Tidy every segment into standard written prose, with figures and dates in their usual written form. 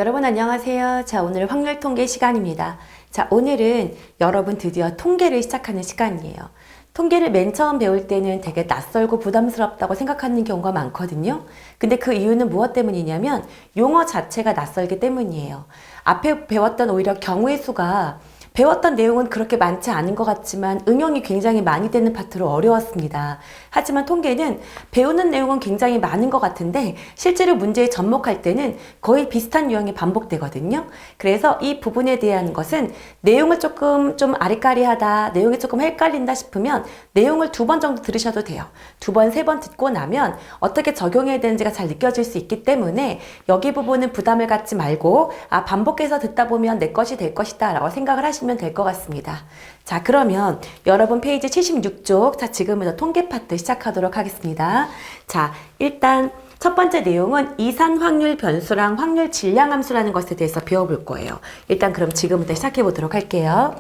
여러분 안녕하세요. 자, 오늘 확률 통계 시간입니다. 자, 오늘은 여러분 드디어 통계를 시작하는 시간이에요. 통계를 맨 처음 배울 때는 되게 낯설고 부담스럽다고 생각하는 경우가 많거든요. 근데 그 이유는 무엇 때문이냐면 용어 자체가 낯설기 때문이에요. 앞에 배웠던 오히려 경우의 수가 배웠던 내용은 그렇게 많지 않은 것 같지만 응용이 굉장히 많이 되는 파트로 어려웠습니다. 하지만 통계는 배우는 내용은 굉장히 많은 것 같은데 실제로 문제에 접목할 때는 거의 비슷한 유형이 반복되거든요. 그래서 이 부분에 대한 것은 내용을 조금 좀 아리까리하다, 내용이 조금 헷갈린다 싶으면 내용을 2번 정도 들으셔도 돼요. 2번, 3번 듣고 나면 어떻게 적용해야 되는지가 잘 느껴질 수 있기 때문에 여기 부분은 부담을 갖지 말고 반복해서 듣다 보면 내 것이 될 것이다 라고 생각을 하시면 될 것 같습니다. 자, 그러면 여러분 페이지 76쪽, 자, 지금부터 통계 파트 시작하도록 하겠습니다. 자, 일단 첫 번째 내용은 이산 확률 변수랑 확률 질량 함수라는 것에 대해서 배워볼 거예요. 일단 그럼 지금부터 시작해 보도록 할게요.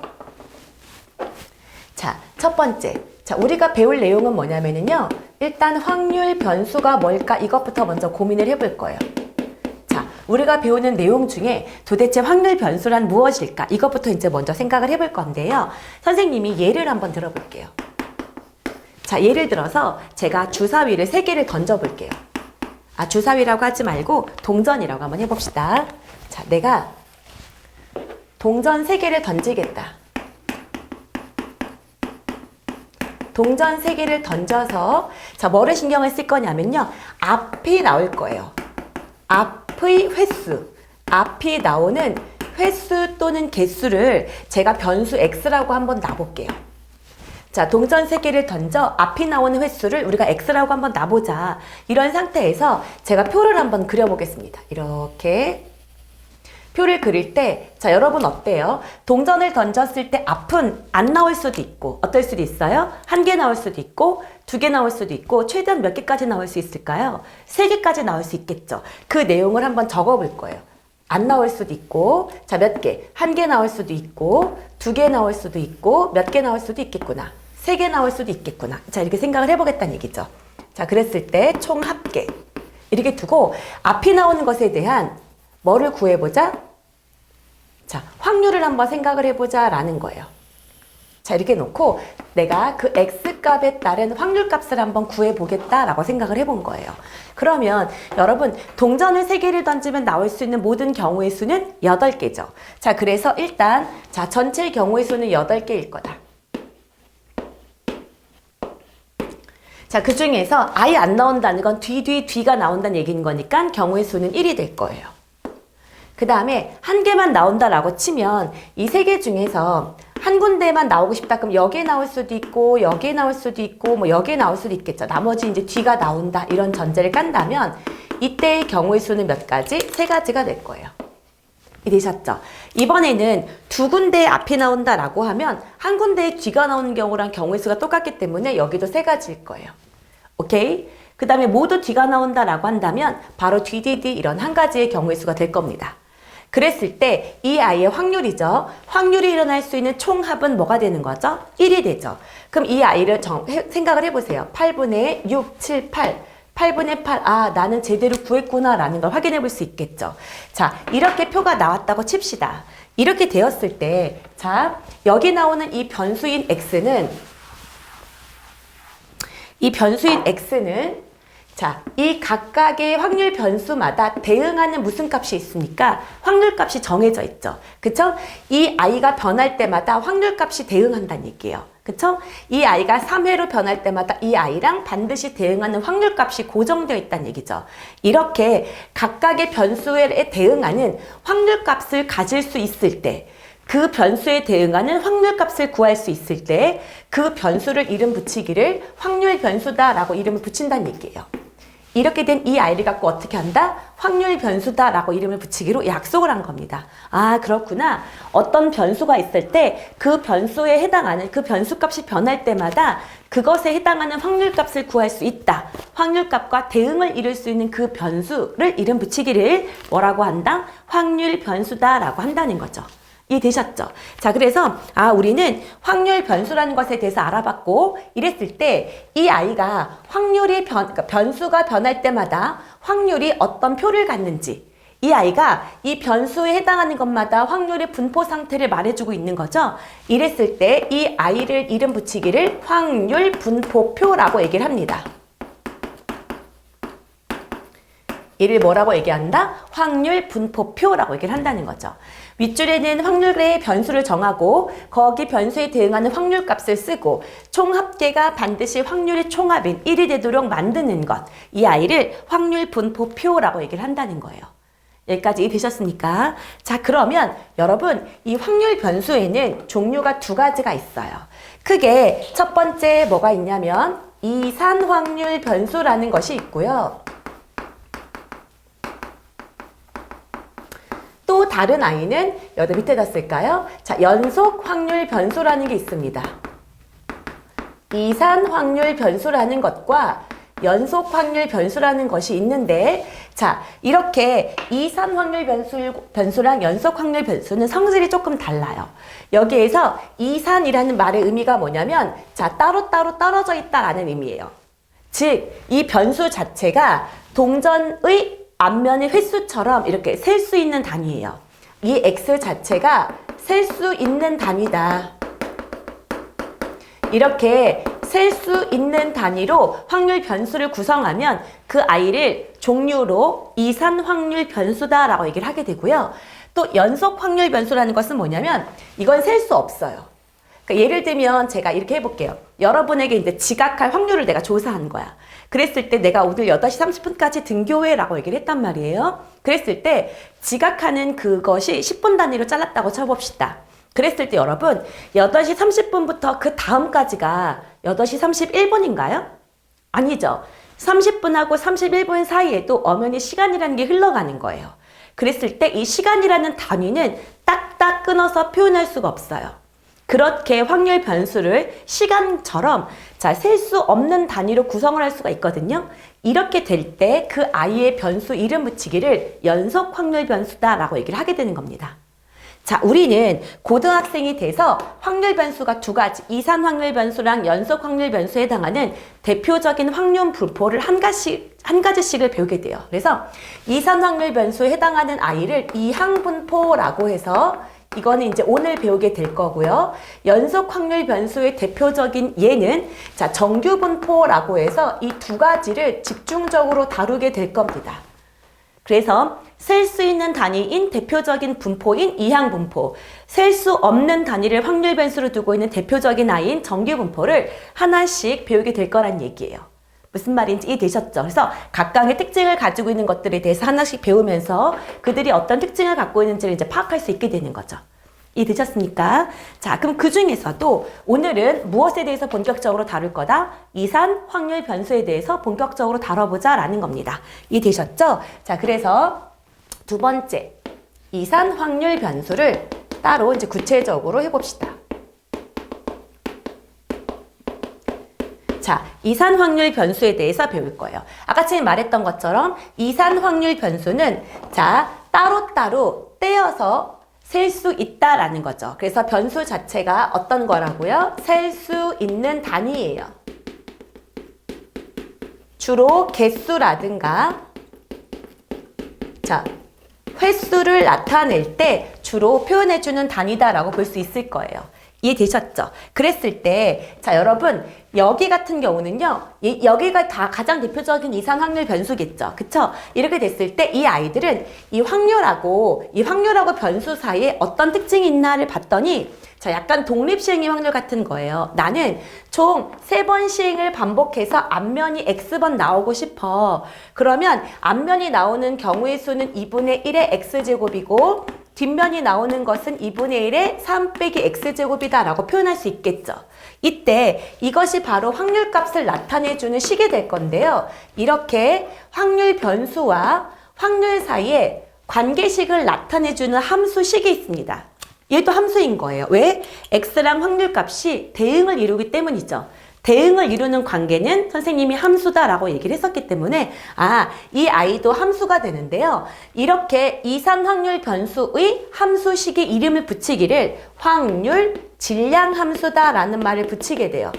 자, 첫 번째. 자, 우리가 배울 내용은 뭐냐면요. 일단 확률 변수가 뭘까? 이것부터 먼저 고민을 해볼 거예요. 자, 우리가 배우는 내용 중에 도대체 확률 변수란 무엇일까? 이것부터 이제 먼저 생각을 해볼 건데요. 선생님이 예를 한번 들어볼게요. 자, 예를 들어서 제가 주사위를 3개를 던져볼게요. 주사위라고 하지 말고 동전이라고 한번 해봅시다. 자, 내가 동전 3개를 던지겠다. 동전 3개를 던져서 자, 뭐를 신경을 쓸 거냐면요. 앞이 나올 거예요. 앞의 횟수, 앞이 나오는 횟수 또는 개수를 제가 변수 x라고 한번 놔볼게요. 자, 동전 3개를 던져 앞이 나오는 횟수를 우리가 x라고 한번 놔보자. 이런 상태에서 제가 표를 한번 그려보겠습니다. 이렇게 표를 그릴 때, 자, 여러분 어때요? 동전을 던졌을 때 앞은 안 나올 수도 있고, 어떨 수도 있어요? 1개 나올 수도 있고, 2개 나올 수도 있고, 최대한 몇 개까지 나올 수 있을까요? 3개까지 나올 수 있겠죠. 그 내용을 한번 적어볼 거예요. 안 나올 수도 있고, 자, 몇 개? 1개 나올 수도 있고, 2개 나올 수도 있고, 몇 개 나올 수도 있겠구나. 3개 나올 수도 있겠구나. 자, 이렇게 생각을 해보겠다는 얘기죠. 자, 그랬을 때 총 합계. 이렇게 두고, 앞이 나오는 것에 대한 뭐를 구해보자? 자, 확률을 한번 생각을 해보자 라는 거예요. 자, 이렇게 놓고 내가 그 x값에 따른 확률값을 한번 구해보겠다 라고 생각을 해본 거예요. 그러면 여러분 동전을 3개를 던지면 나올 수 있는 모든 경우의 수는 8개죠. 자, 그래서 일단 자, 전체 경우의 수는 8개일 거다. 자, 그 중에서 아예 안 나온다는 건 뒤가 나온다는 얘기인 거니까 경우의 수는 1이 될 거예요. 그 다음에 1개만 나온다라고 치면 이 3개 중에서 한 군데만 나오고 싶다. 그럼 여기에 나올 수도 있고, 여기에 나올 수도 있고, 뭐 여기에 나올 수도 있겠죠. 나머지 이제 뒤가 나온다. 이런 전제를 깐다면 이때의 경우의 수는 몇 가지? 3가지가 될 거예요. 이해되셨죠? 이번에는 2군데에 앞이 나온다라고 하면 한 군데에 뒤가 나오는 경우랑 경우의 수가 똑같기 때문에 여기도 3가지일 거예요. 오케이? 그 다음에 모두 뒤가 나온다라고 한다면 바로 뒤뒤뒤 이런 한 가지의 경우의 수가 될 겁니다. 그랬을 때 이 아이의 확률이죠. 확률이 일어날 수 있는 총합은 뭐가 되는 거죠? 1이 되죠. 그럼 이 아이를 생각을 해보세요. 8분의 6, 7, 8. 8분의 8. 아, 나는 제대로 구했구나 라는 걸 확인해 볼 수 있겠죠. 자, 이렇게 표가 나왔다고 칩시다. 이렇게 되었을 때, 자, 여기 나오는 이 변수인 x는 자, 이 각각의 확률 변수마다 대응하는 무슨 값이 있습니까? 확률값이 정해져 있죠. 그쵸? 이 아이가 변할 때마다 확률값이 대응한다는 얘기예요. 그쵸? 이 아이가 3회로 변할 때마다 이 아이랑 반드시 대응하는 확률값이 고정되어 있다는 얘기죠. 이렇게 각각의 변수에 대응하는 확률값을 가질 수 있을 때, 그 변수에 대응하는 확률값을 구할 수 있을 때 그 변수를 이름 붙이기를 확률 변수다라고 이름을 붙인다는 얘기예요. 이렇게 된 이 아이를 갖고 어떻게 한다? 확률 변수다라고 이름을 붙이기로 약속을 한 겁니다. 아, 그렇구나. 어떤 변수가 있을 때 그 변수에 해당하는 그 변수값이 변할 때마다 그것에 해당하는 확률값을 구할 수 있다. 확률값과 대응을 이룰 수 있는 그 변수를 이름 붙이기를 뭐라고 한다? 확률 변수다라고 한다는 거죠. 이해되셨죠? 자, 그래서 우리는 확률 변수라는 것에 대해서 알아봤고 이랬을 때 이 아이가 확률이 그러니까 변수가 변할 때마다 확률이 어떤 표를 갖는지 이 아이가 이 변수에 해당하는 것마다 확률의 분포 상태를 말해주고 있는 거죠. 이랬을 때 이 아이를 이름 붙이기를 확률 분포표라고 얘기를 합니다. 이를 뭐라고 얘기한다? 확률 분포표라고 얘기를 한다는 거죠. 윗줄에는 확률의 변수를 정하고 거기 변수에 대응하는 확률값을 쓰고 총 합계가 반드시 확률의 총합인 1이 되도록 만드는 것. 이 아이를 확률 분포표라고 얘기를 한다는 거예요. 여기까지 이해되셨습니까? 자, 그러면 여러분 이 확률 변수에는 종류가 두 가지가 있어요. 크게 첫 번째 뭐가 있냐면 이산 확률 변수라는 것이 있고요. 또 다른 아이는 여기 밑에다 쓸까요? 자, 연속 확률 변수라는 게 있습니다. 이산 확률 변수라는 것과 연속 확률 변수라는 것이 있는데, 자, 이렇게 이산 확률 변수랑 연속 확률 변수는 성질이 조금 달라요. 여기에서 이산이라는 말의 의미가 뭐냐면, 자, 따로따로 떨어져 있다라는 의미예요. 즉, 이 변수 자체가 동전의 앞면의 횟수처럼 이렇게 셀 수 있는 단위예요. 이 x 자체가 셀 수 있는 단위다. 이렇게 셀 수 있는 단위로 확률 변수를 구성하면 그 아이를 종류로 이산 확률 변수다라고 얘기를 하게 되고요. 또 연속 확률 변수라는 것은 뭐냐면 이건 셀 수 없어요. 그러니까 예를 들면 제가 이렇게 해볼게요. 여러분에게 이제 지각할 확률을 내가 조사한 거야. 그랬을 때 내가 오늘 8시 30분까지 등교해라고 얘기를 했단 말이에요. 그랬을 때 지각하는 그것이 10분 단위로 잘랐다고 쳐봅시다. 그랬을 때 여러분 8시 30분부터 그 다음까지가 8시 31분인가요? 아니죠. 30분하고 31분 사이에도 엄연히 시간이라는 게 흘러가는 거예요. 그랬을 때 이 시간이라는 단위는 딱딱 끊어서 표현할 수가 없어요. 그렇게 확률 변수를 시간처럼 셀 수 없는 단위로 구성을 할 수가 있거든요. 이렇게 될 때 그 아이의 변수 이름 붙이기를 연속 확률 변수다라고 얘기를 하게 되는 겁니다. 자, 우리는 고등학생이 돼서 확률 변수가 두 가지, 이산 확률 변수랑 연속 확률 변수에 해당하는 대표적인 확률 분포를 한 가지씩을 배우게 돼요. 그래서 이산 확률 변수에 해당하는 아이를 이항분포라고 해서 이거는 이제 오늘 배우게 될 거고요. 연속 확률 변수의 대표적인 예는 정규분포라고 해서 이 두 가지를 집중적으로 다루게 될 겁니다. 그래서 셀 수 있는 단위인 대표적인 분포인 이항분포, 셀 수 없는 단위를 확률 변수로 두고 있는 대표적인 아이인 정규분포를 하나씩 배우게 될 거란 얘기예요. 무슨 말인지 이해되셨죠? 그래서 각각의 특징을 가지고 있는 것들에 대해서 하나씩 배우면서 그들이 어떤 특징을 갖고 있는지를 이제 파악할 수 있게 되는 거죠. 이해되셨습니까? 자, 그럼 그 중에서도 오늘은 무엇에 대해서 본격적으로 다룰 거다? 이산 확률 변수에 대해서 본격적으로 다뤄보자 라는 겁니다. 이해되셨죠? 자, 그래서 두 번째, 이산 확률 변수를 따로 이제 구체적으로 해봅시다. 자, 이산 확률 변수에 대해서 배울 거예요. 아까 전에 말했던 것처럼 이산 확률 변수는 따로따로 떼어서 셀 수 있다라는 거죠. 그래서 변수 자체가 어떤 거라고요? 셀 수 있는 단위예요. 주로 개수라든가 횟수를 나타낼 때 주로 표현해주는 단위다라고 볼 수 있을 거예요. 이해되셨죠? 그랬을 때, 여러분, 여기 같은 경우는요, 여기가 다 가장 대표적인 이산 확률 변수겠죠? 그쵸? 이렇게 됐을 때 이 아이들은 이 확률하고 변수 사이에 어떤 특징이 있나를 봤더니, 약간 독립시행의 확률 같은 거예요. 나는 총 3번 시행을 반복해서 앞면이 x번 나오고 싶어. 그러면 앞면이 나오는 경우의 수는 2분의 1의 x제곱이고 뒷면이 나오는 것은 2분의 1의 3 빼기 x제곱이다 라고 표현할 수 있겠죠. 이때 이것이 바로 확률값을 나타내주는 식이 될 건데요. 이렇게 확률 변수와 확률 사이에 관계식을 나타내주는 함수식이 있습니다. 얘도 함수인 거예요. 왜? x랑 확률값이 대응을 이루기 때문이죠. 대응을 이루는 관계는 선생님이 함수다라고 얘기를 했었기 때문에 이 아이도 함수가 되는데요. 이렇게 이산 확률 변수의 함수식의 이름을 붙이기를 확률 질량 함수다라는 말을 붙이게 돼요.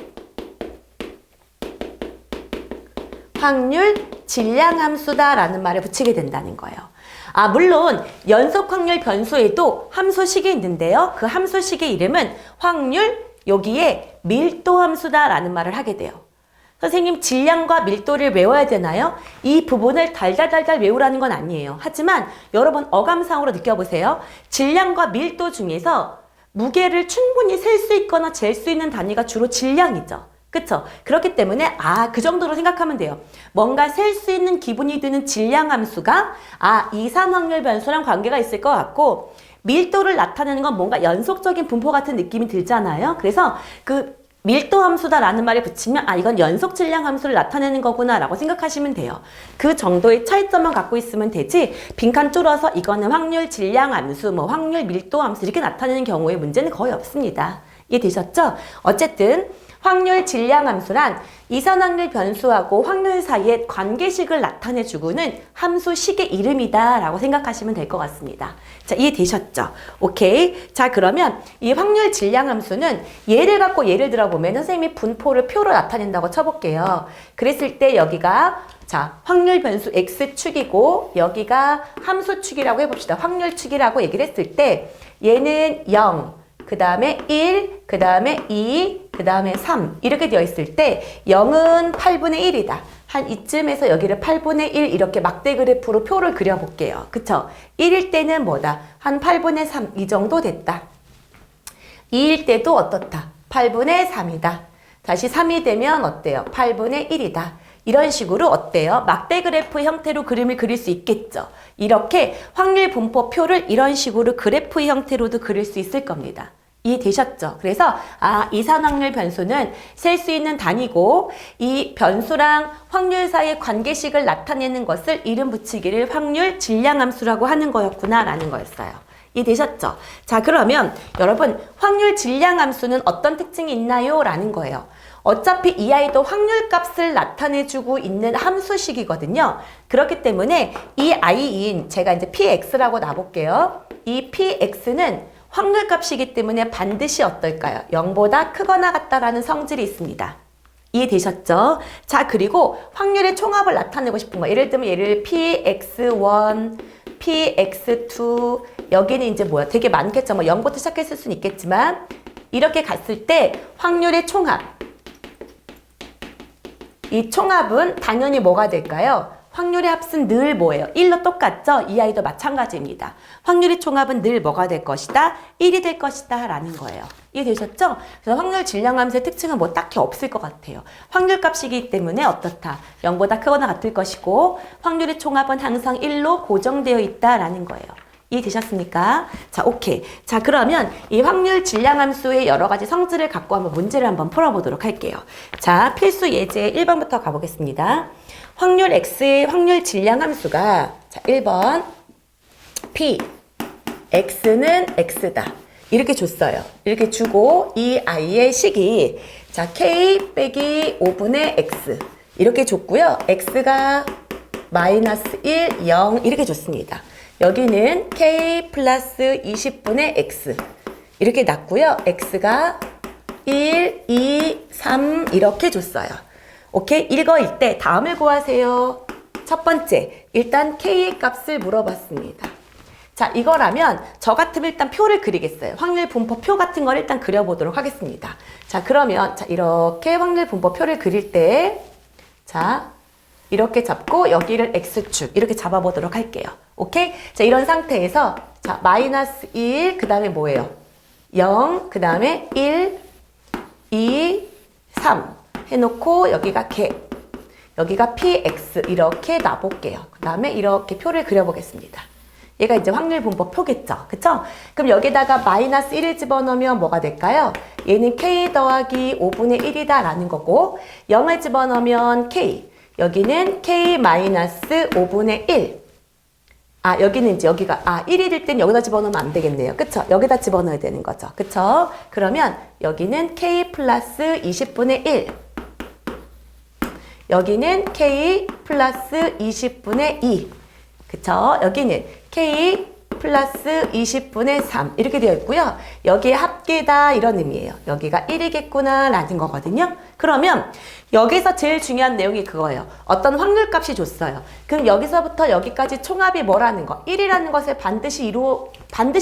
확률 질량 함수다라는 말을 붙이게 된다는 거예요. 물론 연속 확률 변수에도 함수식이 있는데요. 그 함수식의 이름은 확률, 여기에 밀도 함수다라는 말을 하게 돼요. 선생님, 질량과 밀도를 외워야 되나요? 이 부분을 달달달달 외우라는 건 아니에요. 하지만 여러분 어감상으로 느껴보세요. 질량과 밀도 중에서 무게를 충분히 셀 수 있거나 잴 수 있는 단위가 주로 질량이죠. 그쵸? 그렇기 때문에 그 정도로 생각하면 돼요. 뭔가 셀 수 있는 기분이 드는 질량 함수가 이산 확률 변수랑 관계가 있을 것 같고, 밀도를 나타내는 건 뭔가 연속적인 분포 같은 느낌이 들잖아요. 그래서 그 밀도 함수다라는 말을 붙이면 이건 연속 질량 함수를 나타내는 거구나 라고 생각하시면 돼요. 그 정도의 차이점만 갖고 있으면 되지, 빈칸 줄어서 이거는 확률 질량 함수, 확률 밀도 함수 이렇게 나타내는 경우에 문제는 거의 없습니다. 이해되셨죠? 어쨌든 확률 질량 함수란 이산 확률 변수하고 확률 사이의 관계식을 나타내주고는 함수식의 이름이다 라고 생각하시면 될 것 같습니다. 자, 이해되셨죠? 오케이. 자, 그러면 이 확률 질량 함수는 예를 갖고 예를 들어보면 선생님이 분포를 표로 나타낸다고 쳐볼게요. 그랬을 때 여기가 확률 변수 x축이고 여기가 함수축이라고 해봅시다. 확률축이라고 얘기를 했을 때 얘는 0, 그 다음에 1, 그 다음에 2, 그 다음에 3 이렇게 되어 있을 때 0은 8분의 1이다. 한 이쯤에서 여기를 8분의 1 이렇게 막대 그래프로 표를 그려볼게요. 그쵸? 1일 때는 뭐다? 한 8분의 3 이 정도 됐다. 2일 때도 어떻다? 8분의 3이다. 다시 3이 되면 어때요? 8분의 1이다. 이런 식으로 어때요? 막대 그래프 형태로 그림을 그릴 수 있겠죠. 이렇게 확률 분포표를 이런 식으로 그래프 형태로도 그릴 수 있을 겁니다. 이해되셨죠? 그래서 이산 확률 변수는 셀 수 있는 단위고 이 변수랑 확률 사이의 관계식을 나타내는 것을 이름 붙이기를 확률 질량 함수라고 하는 거였구나 라는 거였어요. 이해되셨죠? 자, 그러면 여러분 확률 질량 함수는 어떤 특징이 있나요? 라는 거예요. 어차피 이 아이도 확률값을 나타내주고 있는 함수식이거든요. 그렇기 때문에 이 아이인 제가 이제 px라고 놔볼게요. 이 px는 확률값이기 때문에 반드시 어떨까요? 0보다 크거나 같다라는 성질이 있습니다. 이해되셨죠? 자, 그리고 확률의 총합을 나타내고 싶은 거. 예를 들면 얘를 px1, px2 여기는 이제 뭐야? 되게 많겠죠. 0부터 시작했을 수는 있겠지만 이렇게 갔을 때 확률의 총합. 이 총합은 당연히 뭐가 될까요? 확률의 합은 늘 뭐예요? 1로 똑같죠? 이 아이도 마찬가지입니다. 확률의 총합은 늘 뭐가 될 것이다? 1이 될 것이다 라는 거예요. 이해되셨죠? 그래서 확률 질량 함수의 특징은 뭐 딱히 없을 것 같아요. 확률값이기 때문에 어떻다? 0보다 크거나 같을 것이고 확률의 총합은 항상 1로 고정되어 있다라는 거예요. 이해되셨습니까? 자, 오케이. 자, 그러면 이 확률 질량 함수의 여러 가지 성질을 갖고 한번 문제를 한번 풀어보도록 할게요. 자, 필수 예제 1번부터 가보겠습니다. 확률 x의 확률 질량 함수가 자, 1번 p x는 x다. 이렇게 줬어요. 이렇게 주고 이 i의 식이 자, k 빼기 5분의 x 이렇게 줬고요. x가 마이너스 1, 0 이렇게 줬습니다. 여기는 k 플러스 20분의 x 이렇게 놨고요. x가 1, 2, 3 이렇게 줬어요. 오케이? 이거일 때 다음을 구하세요. 첫 번째, 일단 k의 값을 물어봤습니다. 자, 이거라면 저 같으면 일단 표를 그리겠어요. 확률 분포표 같은 걸 일단 그려보도록 하겠습니다. 자, 그러면 자, 이렇게 확률 분포표를 그릴 때 자, 이렇게 잡고 여기를 x축 이렇게 잡아보도록 할게요. 오케이? 자, 이런 상태에서 자, 마이너스 1, 그 다음에 뭐예요? 0, 그 다음에 1, 2, 3 해놓고 여기가 개, 여기가 px 이렇게 놔볼게요. 그 다음에 이렇게 표를 그려보겠습니다. 얘가 이제 확률 분포 표겠죠? 그쵸? 그럼 여기다가 마이너스 1을 집어넣으면 뭐가 될까요? 얘는 k 더하기 5분의 1이다 라는 거고 0을 집어넣으면 k 여기는 k 마이너스 5분의 1 여기는 이제 여기가 1이 될 땐 여기다 집어넣으면 안 되겠네요. 그쵸? 여기다 집어넣어야 되는 거죠. 그쵸? 그러면 여기는 k 플러스 20분의 1 여기는 k 플러스 20분의 2 그쵸? 여기는 k 플러스 20분의 3 이렇게 되어 있고요. 여기에 합계다 이런 의미예요. 여기가 1이겠구나 라는 거거든요. 그러면 여기서 제일 중요한 내용이 그거예요. 어떤 확률값이 줬어요. 그럼 여기서부터 여기까지 총합이 뭐라는 거? 1이라는 것을 반드시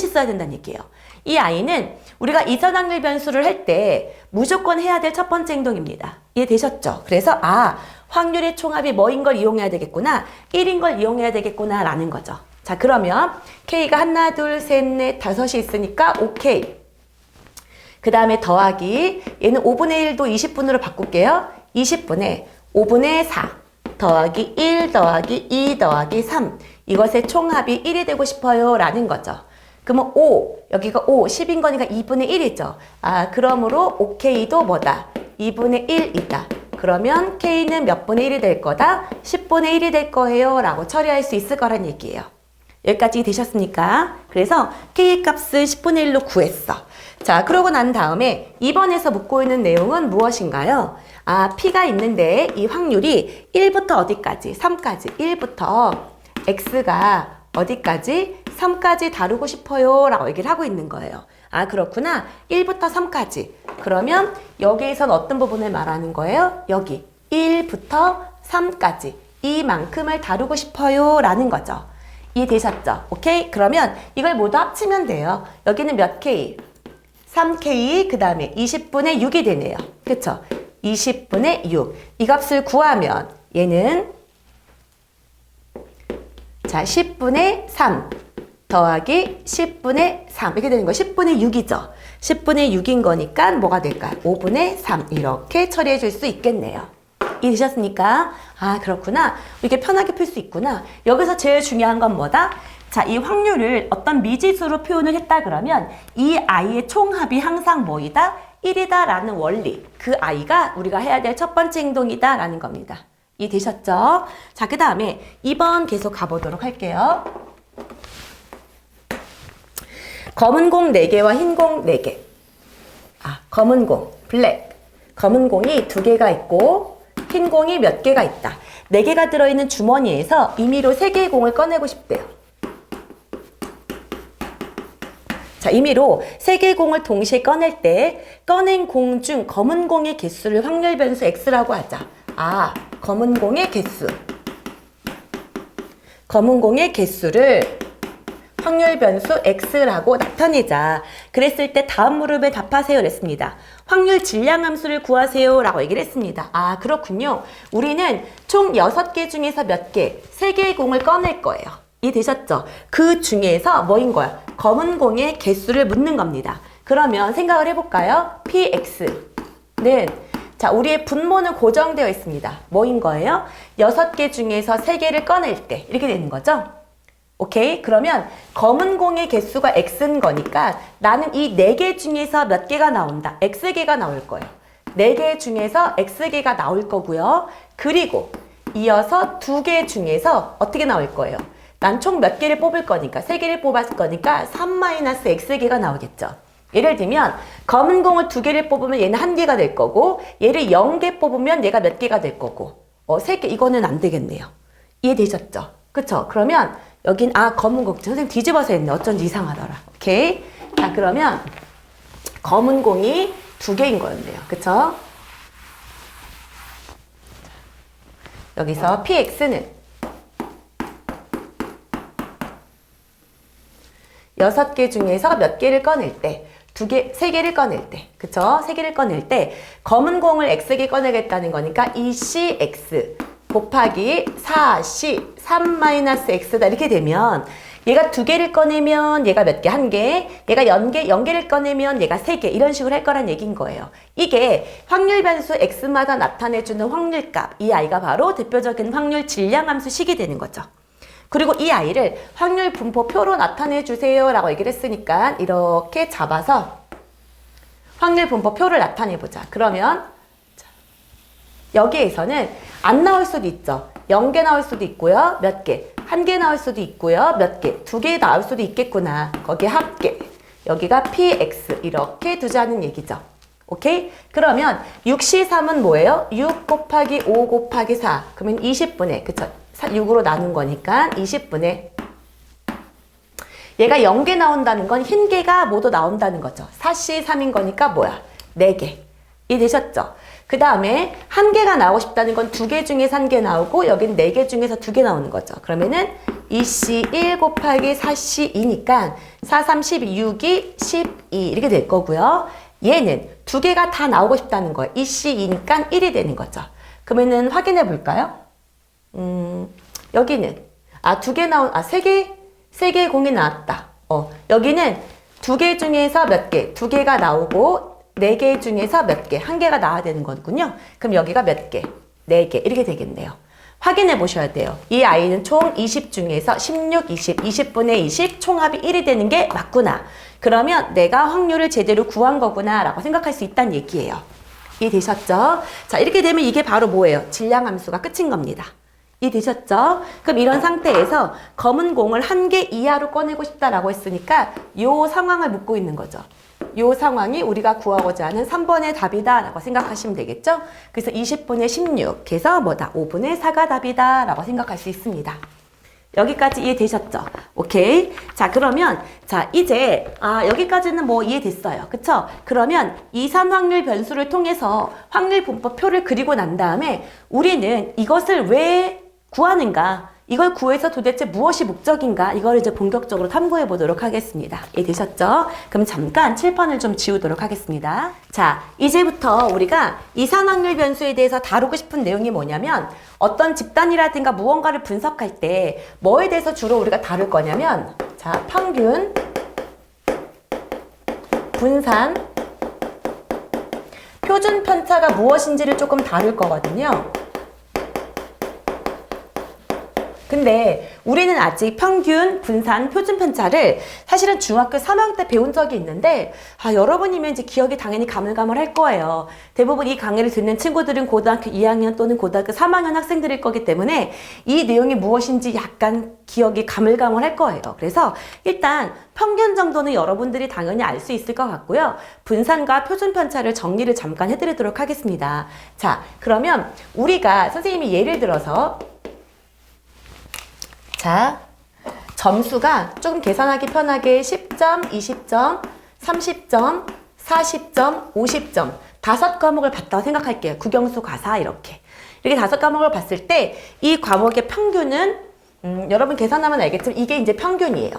써야 된다는 얘기예요. 이 아이는 우리가 이선 확률 변수를 할 때 무조건 해야 될 첫 번째 행동입니다. 이해되셨죠? 그래서 확률의 총합이 뭐인 걸 이용해야 되겠구나, 1인 걸 이용해야 되겠구나 라는 거죠. 자, 그러면 K가 하나, 둘, 셋, 넷, 다섯이 있으니까 오케이. 그 다음에 더하기, 얘는 5분의 1도 20분으로 바꿀게요. 20분의 5분의 4 더하기 1 더하기 2 더하기 3 이것의 총합이 1이 되고 싶어요 라는 거죠. 그러면 5, 여기가 5, 10인 거니까 2분의 1이죠. 그러므로 OK도 뭐다? 2분의 1이다. 그러면 K는 몇 분의 1이 될 거다? 10분의 1이 될 거예요 라고 처리할 수 있을 거란 얘기예요. 여기까지 되셨습니까? 그래서 K 값을 10분의 1로 구했어. 자, 그러고 난 다음에 2번에서 묻고 있는 내용은 무엇인가요? P가 있는데 이 확률이 1부터 어디까지? 3까지. 1부터 X가 어디까지? 3까지 다루고 싶어요 라고 얘기를 하고 있는 거예요. 그렇구나. 1부터 3까지. 그러면 여기에선 어떤 부분을 말하는 거예요? 여기 1부터 3까지 이만큼을 다루고 싶어요 라는 거죠. 이해되셨죠? 오케이? 그러면 이걸 모두 합치면 돼요. 여기는 몇 K? 3K, 그 다음에 20분의 6이 되네요. 그쵸? 20분의 6. 이 값을 구하면 얘는 자 10분의 3 더하기 10분의 3 이렇게 되는 거 10분의 6이죠. 10분의 6인 거니까 뭐가 될까요? 5분의 3 이렇게 처리해 줄 수 있겠네요. 이해되셨습니까? 그렇구나. 이렇게 편하게 풀 수 있구나. 여기서 제일 중요한 건 뭐다? 자, 이 확률을 어떤 미지수로 표현을 했다 그러면 이 아이의 총합이 항상 뭐이다? 1이다 라는 원리. 그 아이가 우리가 해야 될 첫 번째 행동이다 라는 겁니다. 이해되셨죠? 자, 그 다음에 2번 계속 가보도록 할게요. 검은 공 4개와 흰 공 4개. 검은 공, 블랙. 검은 공이 2개가 있고 흰 공이 몇 개가 있다. 4개가 들어있는 주머니에서 임의로 3개의 공을 꺼내고 싶대요. 자, 임의로 3개의 공을 동시에 꺼낼 때 꺼낸 공 중 검은 공의 개수를 확률 변수 X라고 하자. 검은 공의 개수. 검은 공의 개수를 확률 변수 X라고 나타내자. 그랬을 때 다음 물음에 답하세요 그랬습니다. 확률 질량 함수를 구하세요 라고 얘기를 했습니다. 그렇군요. 우리는 총 6개 중에서 몇 개? 3개의 공을 꺼낼 거예요. 이해되셨죠? 그 중에서 뭐인 거야? 검은 공의 개수를 묻는 겁니다. 그러면 생각을 해볼까요? PX는 자, 우리의 분모는 고정되어 있습니다. 뭐인 거예요? 6개 중에서 3개를 꺼낼 때 이렇게 되는 거죠? 오케이? 그러면 검은 공의 개수가 X인 거니까 나는 이 4개 중에서 몇 개가 나온다? X개가 나올 거예요. 4개 중에서 X개가 나올 거고요. 그리고 이어서 2개 중에서 어떻게 나올 거예요? 난 총 몇 개를 뽑을 거니까 3개를 뽑았을 거니까 3-X개가 나오겠죠. 예를 들면 검은 공을 2개를 뽑으면 얘는 1개가 될 거고 얘를 0개 뽑으면 얘가 몇 개가 될 거고 3개 이거는 안 되겠네요. 이해되셨죠? 그쵸? 그러면 여긴 검은 공 선생님 뒤집어서 했네. 어쩐지 이상하더라. 오케이? 자, 그러면 검은 공이 2개인 거였네요. 그쵸? 여기서 PX는 6개 중에서 몇 개를 꺼낼 때 3개를 꺼낼 때, 그쵸? 3개를 꺼낼 때 검은 공을 X개 꺼내겠다는 거니까 2CX 곱하기 4C 3-X다 이렇게 되면 얘가 2개를 꺼내면 얘가 몇 개? 1개. 얘가 0개를 꺼내면 얘가 3개. 이런 식으로 할 거란 얘기인 거예요. 이게 확률 변수 X마다 나타내주는 확률값. 이 아이가 바로 대표적인 확률 질량 함수 식이 되는 거죠. 그리고 이 아이를 확률 분포표로 나타내 주세요 라고 얘기를 했으니까 이렇게 잡아서 확률 분포표를 나타내 보자. 그러면 여기에서는 안 나올 수도 있죠. 0개 나올 수도 있고요. 몇 개? 1개 나올 수도 있고요. 몇 개? 2개 나올 수도 있겠구나. 거기에 합계. 여기가 PX 이렇게 두자는 얘기죠. 오케이? 그러면 6C3은 뭐예요? 6 곱하기 5 곱하기 4. 그러면 20분의, 그쵸? 6으로 나눈 거니까 20분의 얘가 0개 나온다는 건 흰 개가 모두 나온다는 거죠. 4C 3인 거니까 뭐야? 4개. 이해되셨죠? 그 다음에 1개가 나오고 싶다는 건 2개 중에서 1개 나오고 여긴 4개 중에서 2개 나오는 거죠. 그러면은 2C1 곱하기 4C2니까 4, 3, 12, 6이 12 이렇게 될 거고요. 얘는 2개가 다 나오고 싶다는 거예요. 2C2니까 1이 되는 거죠. 그러면은 확인해 볼까요? 여기는 3개의 공이 나왔다. 여기는 2개 중에서 몇 개? 2개가 나오고 4개 중에서 몇 개? 1개가 나와야 되는 거군요. 그럼 여기가 몇 개? 4개. 이렇게 되겠네요. 확인해 보셔야 돼요. 이 아이는 총 20 중에서 16, 20, 20분의 20 총합이 1이 되는 게 맞구나. 그러면 내가 확률을 제대로 구한 거구나 라고 생각할 수 있다는 얘기예요. 이해되셨죠? 자, 이렇게 되면 이게 바로 뭐예요? 질량함수가 끝인 겁니다. 이해되셨죠? 그럼 이런 상태에서 검은 공을 1개 이하로 꺼내고 싶다라고 했으니까 이 상황을 묻고 있는 거죠. 이 상황이 우리가 구하고자 하는 3번의 답이다 라고 생각하시면 되겠죠? 그래서 20분의 16 해서 뭐다? 5분의 4가 답이다 라고 생각할 수 있습니다. 여기까지 이해되셨죠? 오케이. 자, 그러면 이제 여기까지는 뭐 이해됐어요. 그쵸? 그러면 이산 확률 변수를 통해서 확률 분포표를 그리고 난 다음에 우리는 이것을 왜 구하는가? 이걸 구해서 도대체 무엇이 목적인가? 이걸 이제 본격적으로 탐구해 보도록 하겠습니다. 이해되셨죠? 그럼 잠깐 칠판을 좀 지우도록 하겠습니다. 자, 이제부터 우리가 이산확률 변수에 대해서 다루고 싶은 내용이 뭐냐면 어떤 집단이라든가 무언가를 분석할 때 뭐에 대해서 주로 우리가 다룰 거냐면 평균, 분산, 표준 편차가 무엇인지를 조금 다룰 거거든요. 근데 우리는 아직 평균, 분산, 표준 편차를 사실은 중학교 3학년 때 배운 적이 있는데 여러분이면 이제 기억이 당연히 가물가물할 거예요. 대부분 이 강의를 듣는 친구들은 고등학교 2학년 또는 고등학교 3학년 학생들일 거기 때문에 이 내용이 무엇인지 약간 기억이 가물가물할 거예요. 그래서 일단 평균 정도는 여러분들이 당연히 알 수 있을 것 같고요. 분산과 표준 편차를 정리를 잠깐 해드리도록 하겠습니다. 자, 그러면 우리가 선생님이 예를 들어서 점수가 조금 계산하기 편하게 10점, 20점, 30점, 40점, 50점 5과목을 봤다고 생각할게요. 국영수, 과사 이렇게 5과목을 봤을 때 이 과목의 평균은 여러분 계산하면 알겠지만 이게 이제 평균이에요.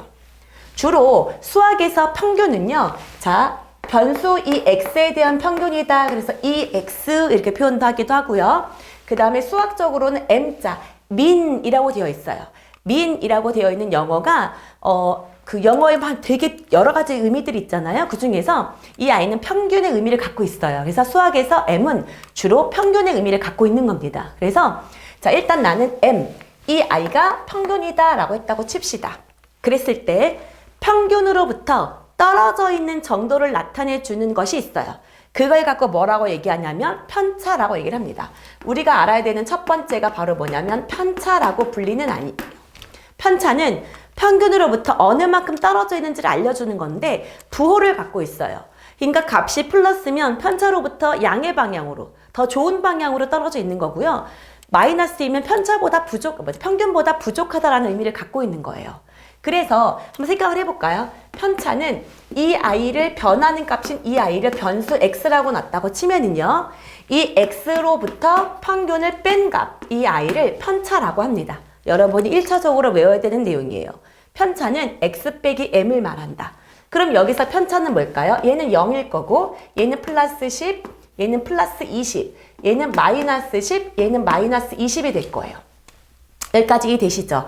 주로 수학에서 평균은요. 변수 이 x에 대한 평균이다. 그래서 이 x 이렇게 표현도 하기도 하고요. 그 다음에 수학적으로는 m자, 민이라고 되어 있어요. 민이라고 되어 있는 영어가 그 영어에 되게 여러 가지 의미들이 있잖아요. 그 중에서 이 아이는 평균의 의미를 갖고 있어요. 그래서 수학에서 m은 주로 평균의 의미를 갖고 있는 겁니다. 그래서 일단 나는 m, 이 아이가 평균이다 라고 했다고 칩시다. 그랬을 때 평균으로부터 떨어져 있는 정도를 나타내 주는 것이 있어요. 그걸 갖고 뭐라고 얘기하냐면 편차라고 얘기를 합니다. 우리가 알아야 되는 첫 번째가 바로 뭐냐면 편차라고 불리는 아니에요. 편차는 평균으로부터 어느 만큼 떨어져 있는지를 알려주는 건데 부호를 갖고 있어요. 그러니까 값이 플러스면 편차로부터 양의 방향으로 더 좋은 방향으로 떨어져 있는 거고요. 마이너스이면 평균보다 부족하다라는 의미를 갖고 있는 거예요. 그래서 한번 생각을 해볼까요? 편차는 이 아이를 변하는 값인 이 아이를 변수 x라고 놨다고 치면은요. 이 x로부터 평균을 뺀 값, 이 아이를 편차라고 합니다. 여러분이 1차적으로 외워야 되는 내용이에요. 편차는 x 빼기 m을 말한다. 그럼 여기서 편차는 뭘까요? 얘는 0일 거고 얘는 플러스 10, 얘는 플러스 20, 얘는 마이너스 10, 얘는 마이너스 20이 될 거예요. 여기까지 이해되시죠?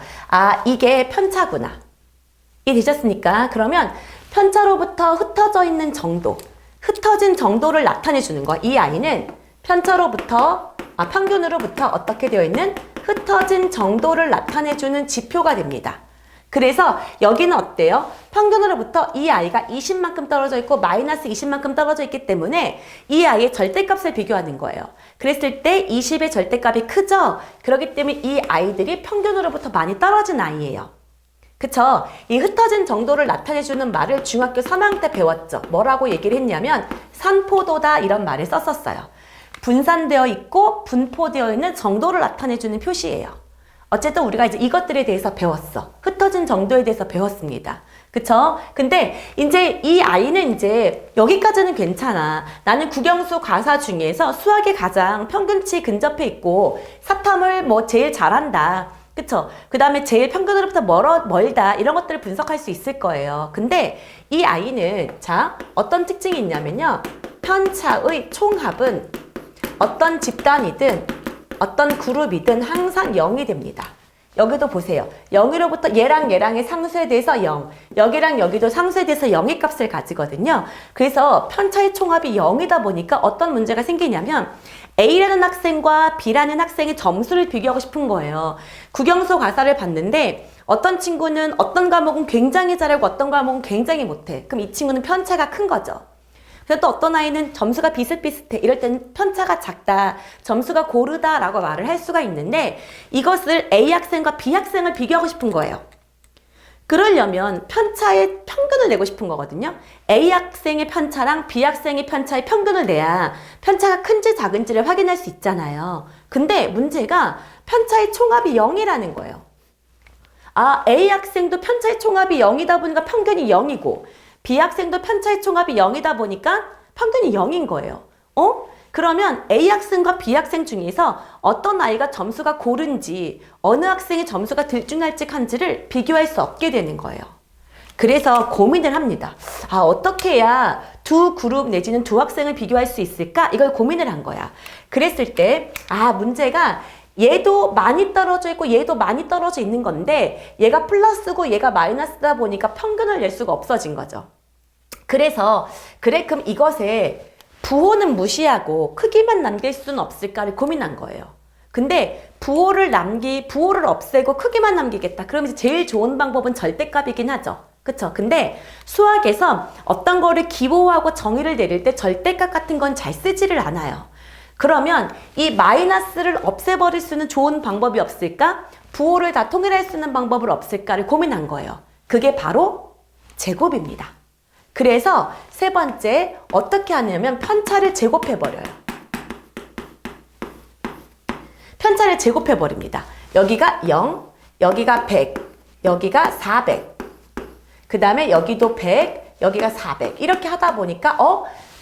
이게 편차구나. 이해되셨습니까? 그러면 편차로부터 흩어져 있는 정도, 흩어진 정도를 나타내 주는 거. 이 아이는 평균으로부터 어떻게 되어 있는 흩어진 정도를 나타내 주는 지표가 됩니다. 그래서 여기는 어때요? 평균으로부터 이 아이가 20만큼 떨어져 있고 마이너스 20만큼 떨어져 있기 때문에 이 아이의 절대값을 비교하는 거예요. 그랬을 때 20의 절대값이 크죠? 그렇기 때문에 이 아이들이 평균으로부터 많이 떨어진 아이예요. 그쵸? 이 흩어진 정도를 나타내주는 말을 중학교 3학년 때 배웠죠. 뭐라고 얘기를 했냐면 산포도다 이런 말을 썼었어요. 분산되어 있고 분포되어 있는 정도를 나타내주는 표시예요. 어쨌든 우리가 이제 이것들에 대해서 배웠어. 흩어진 정도에 대해서 배웠습니다. 그쵸? 근데 이제 이 아이는 이제 여기까지는 괜찮아. 나는 국영수 과사 중에서 수학에 가장 평균치 근접해 있고 사탐을 뭐 제일 잘한다. 그쵸? 그 다음에 제일 평균으로부터 멀다. 이런 것들을 분석할 수 있을 거예요. 근데 이 아이는 자, 어떤 특징이 있냐면요. 편차의 총합은 어떤 집단이든 어떤 그룹이든 항상 0이 됩니다. 여기도 보세요. 0으로부터 얘랑 얘랑의 상수에 대해서 0, 여기랑 여기도 상수에 대해서 0의 값을 가지거든요. 그래서 편차의 총합이 0이다 보니까 어떤 문제가 생기냐면 A라는 학생과 B라는 학생의 점수를 비교하고 싶은 거예요. 국영수 과사를 봤는데 어떤 친구는 어떤 과목은 굉장히 잘하고 어떤 과목은 굉장히 못해. 그럼 이 친구는 편차가 큰 거죠. 그래서 또 어떤 아이는 점수가 비슷비슷해. 이럴 때는 편차가 작다, 점수가 고르다라고 말을 할 수가 있는데 이것을 A 학생과 B 학생을 비교하고 싶은 거예요. 그러려면 편차의 평균을 내고 싶은 거거든요. A 학생의 편차랑 B 학생의 편차의 평균을 내야 편차가 큰지 작은지를 확인할 수 있잖아요. 근데 문제가 편차의 총합이 0이라는 거예요. 아, A 학생도 편차의 총합이 0이다 보니까 평균이 0이고 B 학생도 편차의 총합이 0이다 보니까 평균이 0인 거예요. 그러면 A 학생과 B 학생 중에서 어떤 아이가 점수가 고른지, 어느 학생이 점수가 들쭉날쭉한지를 비교할 수 없게 되는 거예요. 그래서 고민을 합니다. 아, 어떻게 해야 두 그룹 내지는 두 학생을 비교할 수 있을까? 이걸 고민을 한 거야. 그랬을 때, 문제가 얘도 많이 떨어져 있고 얘도 많이 떨어져 있는 건데 얘가 플러스고 얘가 마이너스다 보니까 평균을 낼 수가 없어진 거죠. 그래서 그래 그럼 이것에 부호는 무시하고 크기만 남길 수는 없을까를 고민한 거예요. 근데 부호를 없애고 크기만 남기겠다. 그럼 이제 제일 좋은 방법은 절대값이긴 하죠. 그쵸? 근데 수학에서 어떤 거를 기호하고 정의를 내릴 때 절대값 같은 건 잘 쓰지를 않아요. 그러면 이 마이너스를 없애버릴 수 있는 좋은 방법이 없을까? 부호를 다 통일할 수 있는 방법을 없을까를 고민한 거예요. 그게 바로 제곱입니다. 그래서 세 번째 어떻게 하냐면 편차를 제곱해버려요. 편차를 제곱해버립니다. 여기가 0, 여기가 100, 여기가 400, 그 다음에 여기도 100, 여기가 400 이렇게 하다 보니까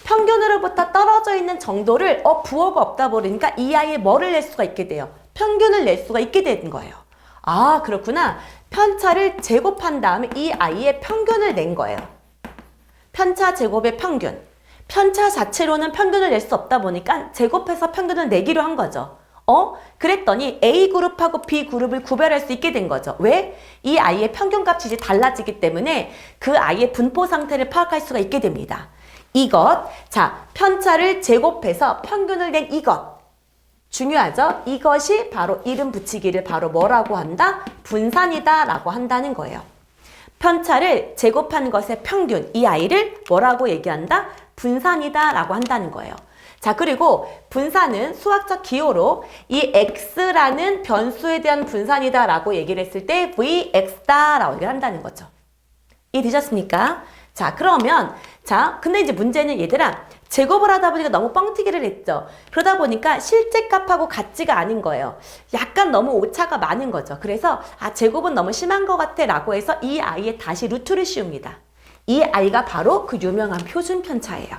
평균으로부터 떨어져 있는 정도를 부호가 없다 보니까 이 아이의 뭐를 낼 수가 있게 돼요? 평균을 낼 수가 있게 되는 거예요. 아, 그렇구나. 편차를 제곱한 다음에 이 아이의 평균을 낸 거예요. 편차 제곱의 평균. 편차 자체로는 평균을 낼 수 없다 보니까 제곱해서 평균을 내기로 한 거죠. 그랬더니 A그룹하고 B그룹을 구별할 수 있게 된 거죠. 왜? 이 아이의 평균값이 이제 달라지기 때문에 그 아이의 분포 상태를 파악할 수가 있게 됩니다. 이것, 자, 편차를 제곱해서 평균을 낸 이것. 중요하죠? 이것이 바로 이름 붙이기를 바로 뭐라고 한다? 분산이다 라고 한다는 거예요. 편차를 제곱한 것의 평균, 이 아이를 뭐라고 얘기한다? 분산이다 라고 한다는 거예요. 자, 그리고 분산은 수학적 기호로 이 x라는 변수에 대한 분산이다 라고 얘기를 했을 때 vx다 라고 얘기를 한다는 거죠. 이해되셨습니까? 자, 그러면 근데 이제 문제는 얘들아 제곱을 하다 보니까 너무 뻥튀기를 했죠. 그러다 보니까 실제 값하고 같지가 않은 거예요. 약간 너무 오차가 많은 거죠. 그래서 제곱은 너무 심한 것 같아 라고 해서 이 아이의 다시 루트를 씌웁니다. 이 아이가 바로 그 유명한 표준 편차예요.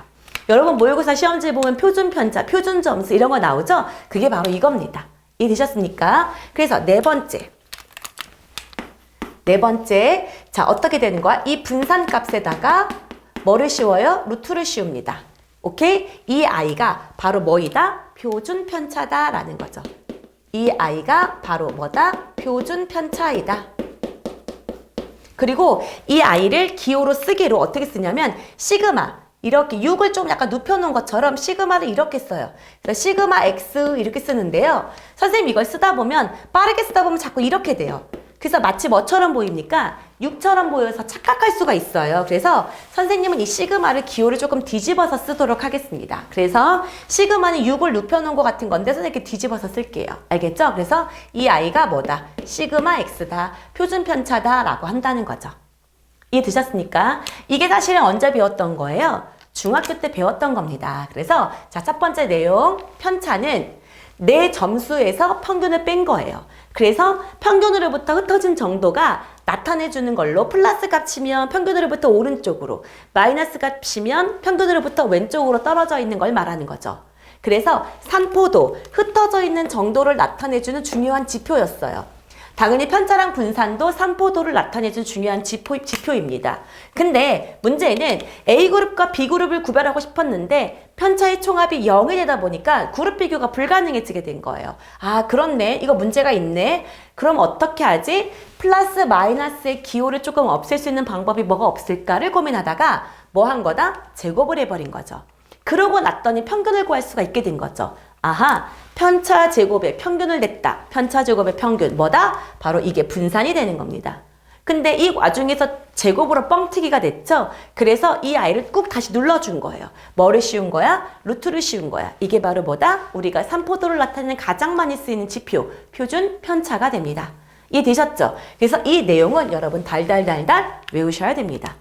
여러분 모의고사 시험지에 보면 표준 편차, 표준 점수 이런 거 나오죠? 그게 바로 이겁니다. 이해되셨습니까? 그래서 네 번째, 자, 어떻게 되는 거야? 이 분산값에다가 뭐를 씌워요? 루트를 씌웁니다. 오케이? 이 아이가 바로 뭐이다? 표준 편차다 라는 거죠. 이 아이가 바로 뭐다? 표준 편차이다. 그리고 이 아이를 기호로 쓰기로 어떻게 쓰냐면 시그마, 이렇게 6을 좀 약간 눕혀놓은 것처럼 시그마를 이렇게 써요. 그래서 시그마 x 이렇게 쓰는데요. 선생님 이걸 쓰다 보면 빠르게 쓰다 보면 자꾸 이렇게 돼요. 그래서 마치 뭐처럼 보입니까? 6처럼 보여서 착각할 수가 있어요. 그래서 선생님은 이 시그마를 기호를 조금 뒤집어서 쓰도록 하겠습니다. 그래서 시그마는 6을 눕혀놓은 것 같은 건데 선생님 이렇게 뒤집어서 쓸게요. 알겠죠? 그래서 이 아이가 뭐다? 시그마 x다. 표준 편차다 라고 한다는 거죠. 이해되셨습니까? 이게 사실은 언제 배웠던 거예요? 중학교 때 배웠던 겁니다. 그래서 자, 첫 번째 내용, 편차는 내 점수에서 평균을 뺀 거예요. 그래서 평균으로부터 흩어진 정도가 나타내주는 걸로 플러스 값이면 평균으로부터 오른쪽으로, 마이너스 값이면 평균으로부터 왼쪽으로 떨어져 있는 걸 말하는 거죠. 그래서 산포도, 흩어져 있는 정도를 나타내주는 중요한 지표였어요. 당연히 편차랑 분산도 산포도를 나타내주는 중요한 지표입니다. 근데 문제는 A그룹과 B그룹을 구별하고 싶었는데 편차의 총합이 0이 되다 보니까 그룹 비교가 불가능해지게 된 거예요. 아, 그렇네. 이거 문제가 있네. 그럼 어떻게 하지? 플러스 마이너스의 기호를 조금 없앨 수 있는 방법이 뭐가 없을까를 고민하다가 뭐 한 거다? 제곱을 해버린 거죠. 그러고 났더니 평균을 구할 수가 있게 된 거죠. 아하, 편차 제곱의 평균을 냈다. 편차 제곱의 평균 뭐다? 바로 이게 분산이 되는 겁니다. 근데 이 와중에서 제곱으로 뻥튀기가 됐죠? 그래서 이 아이를 꾹 다시 눌러준 거예요. 뭐를 씌운 거야? 루트를 씌운 거야. 이게 바로 뭐다? 우리가 산포도를 나타내는 가장 많이 쓰이는 지표, 표준 편차가 됩니다. 이해되셨죠? 그래서 이 내용은 여러분 달달달달 외우셔야 됩니다.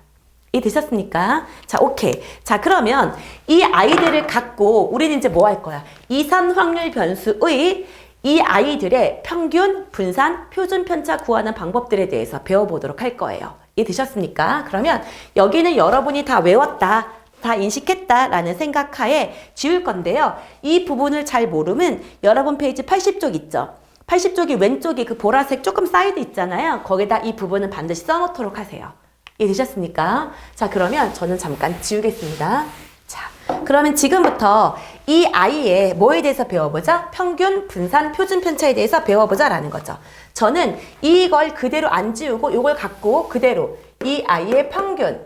이해되셨습니까? 자, 오케이. 자, 그러면 이 아이들을 갖고 우리는 이제 뭐 할 거야? 이산 확률 변수의 이 아이들의 평균, 분산, 표준 편차 구하는 방법들에 대해서 배워보도록 할 거예요. 이해되셨습니까? 그러면 여기는 여러분이 다 외웠다, 다 인식했다라는 생각하에 지울 건데요. 이 부분을 잘 모르면 여러분 페이지 80쪽 있죠? 80쪽이 왼쪽에 그 보라색 조금 사이드 있잖아요. 거기다 이 부분은 반드시 써놓도록 하세요. 이해되셨습니까? 자, 그러면 저는 잠깐 지우겠습니다. 자, 그러면 지금부터 이 아이의 뭐에 대해서 배워보자? 평균, 분산, 표준 편차에 대해서 배워보자 라는 거죠. 저는 이걸 그대로 안 지우고 이걸 갖고 그대로 이 아이의 평균,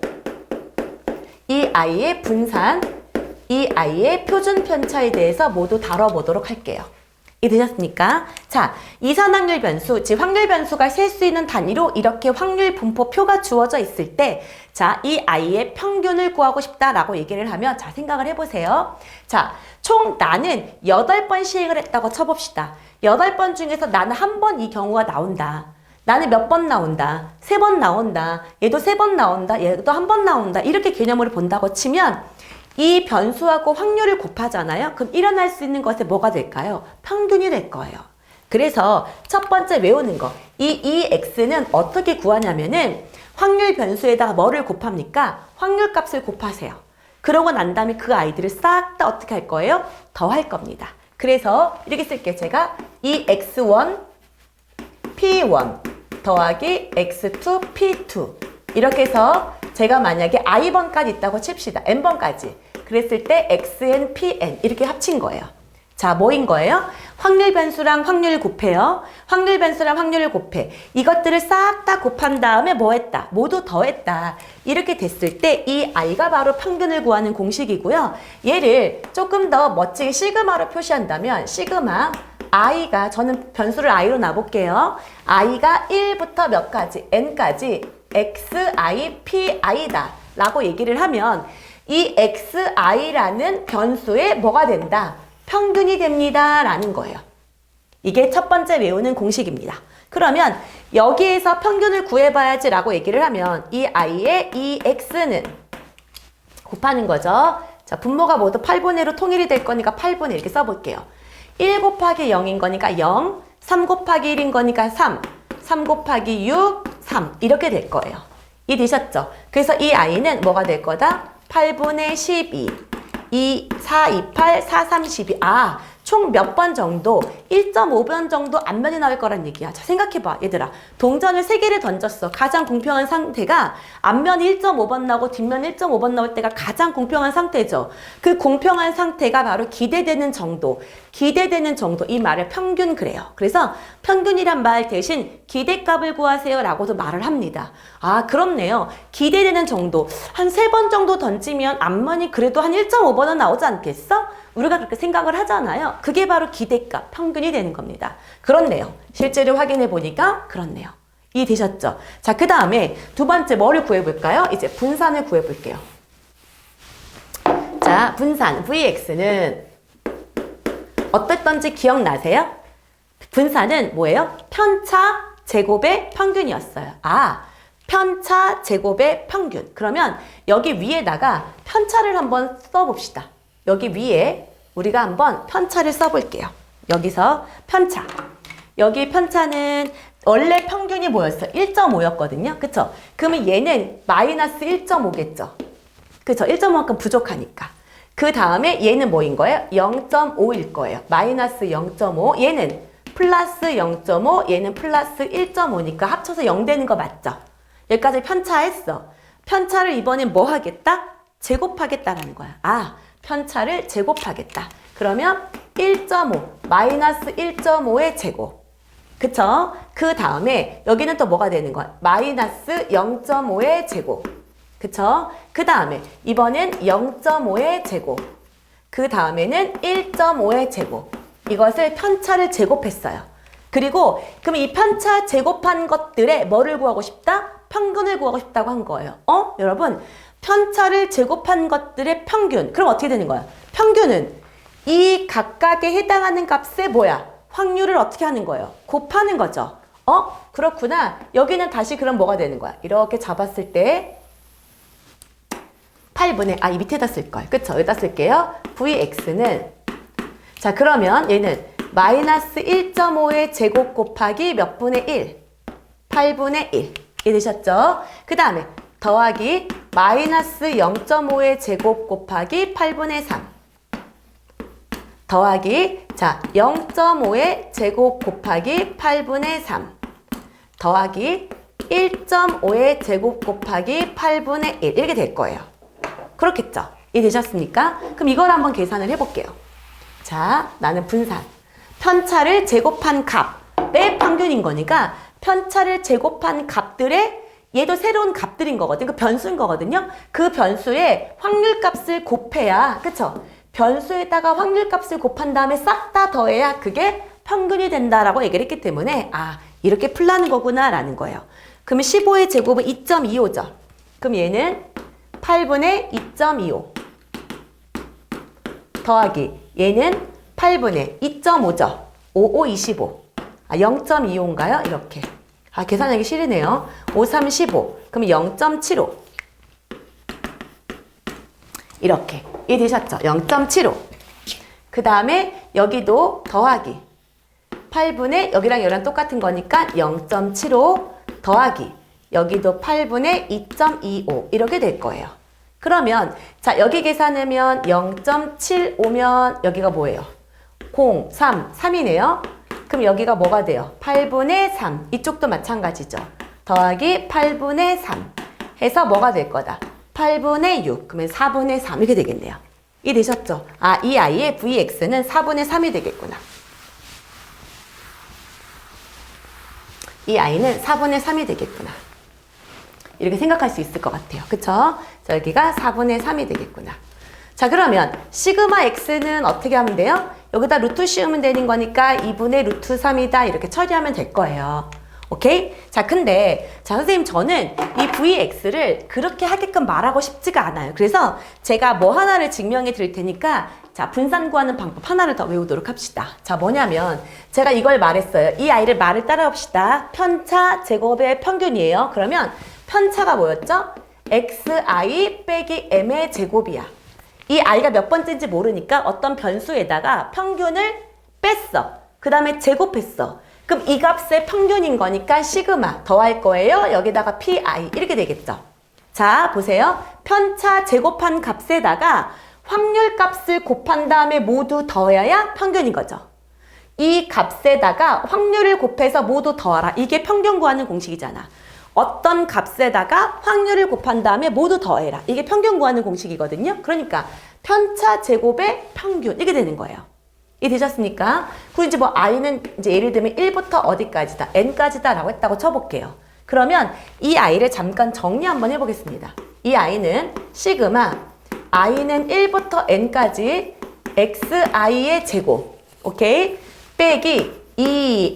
이 아이의 분산, 이 아이의 표준 편차에 대해서 모두 다뤄보도록 할게요. 이해되셨습니까? 자, 이산 확률 변수, 즉 확률 변수가 셀 수 있는 단위로 이렇게 확률 분포표가 주어져 있을 때, 자, 이 아이의 평균을 구하고 싶다라고 얘기를 하면, 자, 생각을 해보세요. 자, 총 나는 8번 시행을 했다고 쳐봅시다. 8번 중에서 나는 한 번 이 경우가 나온다. 나는 몇 번 나온다. 3번 나온다. 얘도 3번 나온다. 얘도 한 번 나온다. 이렇게 개념으로 본다고 치면 이 변수하고 확률을 곱하잖아요. 그럼 일어날 수 있는 것이 뭐가 될까요? 평균이 될 거예요. 그래서 첫 번째 외우는 거. 이 x는 어떻게 구하냐면은 확률 변수에다가 뭐를 곱합니까? 확률 값을 곱하세요. 그러고 난 다음에 그 아이들을 싹 다 어떻게 할 거예요? 더할 겁니다. 그래서 이렇게 쓸게요. 제가 이 x1, p1 더하기 x2, p2 이렇게 해서 제가 만약에 i번까지 있다고 칩시다. n번까지. 그랬을 때 xn, pn 이렇게 합친 거예요. 자, 뭐인 거예요? 확률 변수랑 확률을 곱해요. 확률 변수랑 확률을 곱해. 이것들을 싹 다 곱한 다음에 뭐 했다? 모두 더했다. 이렇게 됐을 때 이 i가 바로 평균을 구하는 공식이고요. 얘를 조금 더 멋지게 시그마로 표시한다면 시그마 i가, 저는 변수를 i로 놔볼게요. i가 1부터 몇 가지? n까지 xi, pi다 라고 얘기를 하면 이 xi라는 변수에 뭐가 된다? 평균이 됩니다 라는 거예요. 이게 첫 번째 외우는 공식입니다. 그러면 여기에서 평균을 구해봐야지 라고 얘기를 하면 이 i의 이 x는 곱하는 거죠. 자, 분모가 모두 8분의 1로 통일이 될 거니까 8분의 1 이렇게 써볼게요. 1 곱하기 0인 거니까 0, 3 곱하기 1인 거니까 3, 3 곱하기 6, 3 이렇게 될 거예요. 이해되셨죠? 그래서 이 i는 뭐가 될 거다? 8분의 12, 2, 4, 2, 8, 4, 3, 12. 아, 총 몇 번 정도? 1.5번 정도 앞면이 나올 거란 얘기야. 자, 생각해봐, 얘들아. 동전을 3개를 던졌어. 가장 공평한 상태가 앞면이 1.5번 나오고 뒷면이 1.5번 나올 때가 가장 공평한 상태죠. 그 공평한 상태가 바로 기대되는 정도. 기대되는 정도. 이 말을 평균 그래요. 그래서 평균이란 말 대신 기대값을 구하세요 라고도 말을 합니다. 아, 그렇네요. 기대되는 정도. 한 3번 정도 던지면 앞면이 그래도 한 1.5번은 나오지 않겠어? 우리가 그렇게 생각을 하잖아요. 그게 바로 기대값, 평균이 되는 겁니다. 그렇네요. 실제로 확인해 보니까 그렇네요. 이해되셨죠? 자, 그 다음에 두 번째 뭐를 구해볼까요? 이제 분산을 구해볼게요. 자, 분산 vx는 어땠던지 기억나세요? 분산은 뭐예요? 편차 제곱의 평균이었어요. 아, 편차 제곱의 평균. 그러면 여기 위에다가 편차를 한번 써봅시다. 여기 위에 우리가 한번 편차를 써볼게요. 여기서 편차. 여기 편차는 원래 평균이 뭐였어? 1.5였거든요. 그쵸? 그러면 얘는 마이너스 1.5겠죠. 그쵸? 1.5만큼 부족하니까. 그 다음에 얘는 뭐인 거예요? 0.5일 거예요. 마이너스 0.5. 얘는 플러스 0.5. 얘는 플러스 1.5니까 합쳐서 0 되는 거 맞죠? 여기까지 편차했어. 편차를 이번엔 뭐 하겠다? 제곱하겠다라는 거야. 아, 편차를 제곱하겠다. 그러면 1.5 마이너스 1.5의 제곱. 그쵸? 그 다음에 여기는 또 뭐가 되는 거야? 마이너스 0.5의 제곱. 그쵸? 그 다음에 이번엔 0.5의 제곱. 그 다음에는 1.5의 제곱. 이것을 편차를 제곱했어요. 그리고 그럼 이 편차 제곱한 것들의 뭐를 구하고 싶다? 평균을 구하고 싶다고 한 거예요. 여러분, 편차를 제곱한 것들의 평균. 그럼 어떻게 되는 거야? 평균은 이 각각에 해당하는 값의 뭐야? 확률을 어떻게 하는 거예요? 곱하는 거죠. 그렇구나. 여기는 다시 그럼 뭐가 되는 거야? 이렇게 잡았을 때 8분의, 이 밑에다 쓸 걸. 그쵸? 여기다 쓸게요. Vx는, 자, 그러면 얘는 마이너스 1.5의 제곱 곱하기 몇 분의 1? 8분의 1. 이게 되셨죠? 그 다음에 더하기 마이너스 0.5의 제곱 곱하기 8분의 3. 더하기, 자, 0.5의 제곱 곱하기 8분의 3. 더하기 1.5의 제곱 곱하기 8분의 1. 이렇게 될 거예요. 그렇겠죠? 이해되셨습니까? 그럼 이걸 한번 계산을 해볼게요. 자, 나는 분산. 편차를 제곱한 값의 평균인 거니까 편차를 제곱한 값들의 얘도 새로운 값들인 거거든요. 그 변수인 거거든요. 그 변수의 확률값을 곱해야, 그쵸? 변수에다가 확률값을 곱한 다음에 싹 다 더해야 그게 평균이 된다라고 얘기를 했기 때문에 이렇게 풀라는 거구나 라는 거예요. 그러면 15의 제곱은 2.25죠. 그럼 얘는 8분의 2.25 더하기 얘는 8분의 2.5죠. 5, 5, 25. 0.25인가요? 이렇게. 계산하기 싫으네요. 5, 3, 15. 그럼 0.75. 이렇게. 이해되셨죠? 0.75. 그 다음에 여기도 더하기. 8분의, 여기랑 여기랑 똑같은 거니까 0.75 더하기. 여기도 8분의 2.25. 이렇게 될 거예요. 그러면, 자, 여기 계산하면 0.75면 여기가 뭐예요? 0, 3, 3이네요. 그럼 여기가 뭐가 돼요? 8분의 3. 이쪽도 마찬가지죠. 더하기 8분의 3 해서 뭐가 될 거다? 8분의 6. 그러면 4분의 3 이렇게 되겠네요. 이해되셨죠? 이 아이의 Vx는 4분의 3이 되겠구나. 이 아이는 4분의 3이 되겠구나. 이렇게 생각할 수 있을 것 같아요. 그쵸? 자, 여기가 4분의 3이 되겠구나. 자, 그러면 시그마 x는 어떻게 하면 돼요? 여기다 루트 씌우면 되는 거니까 2분의 루트 3이다 이렇게 처리하면 될 거예요. 오케이? 자, 근데 자, 선생님 저는 이 Vx를 그렇게 하게끔 말하고 싶지가 않아요. 그래서 제가 뭐 하나를 증명해 드릴 테니까 자, 분산 구하는 방법 하나를 더 외우도록 합시다. 자, 뭐냐면 제가 이걸 말했어요. 이 아이를 말을 따라합시다. 편차 제곱의 평균이에요. 그러면 편차가 뭐였죠? xi 빼기 m의 제곱이야. 이 i가 몇 번째인지 모르니까 어떤 변수에다가 평균을 뺐어. 그 다음에 제곱했어. 그럼 이 값의 평균인 거니까 시그마 더할 거예요. 여기다가 pi 이렇게 되겠죠. 자, 보세요. 편차 제곱한 값에다가 확률 값을 곱한 다음에 모두 더해야 평균인 거죠. 이 값에다가 확률을 곱해서 모두 더하라. 이게 평균 구하는 공식이잖아. 어떤 값에다가 확률을 곱한 다음에 모두 더해라. 이게 평균 구하는 공식이거든요. 그러니까 편차 제곱의 평균 이게 되는 거예요. 이해되셨습니까? 그리고 이제 뭐 i는 이제 예를 들면 1부터 어디까지다, n까지다 라고 했다고 쳐볼게요. 그러면 이 i를 잠깐 정리 한번 해보겠습니다. 이 i는 시그마 i는 1부터 n까지 xi의 제곱, 오케이? 빼기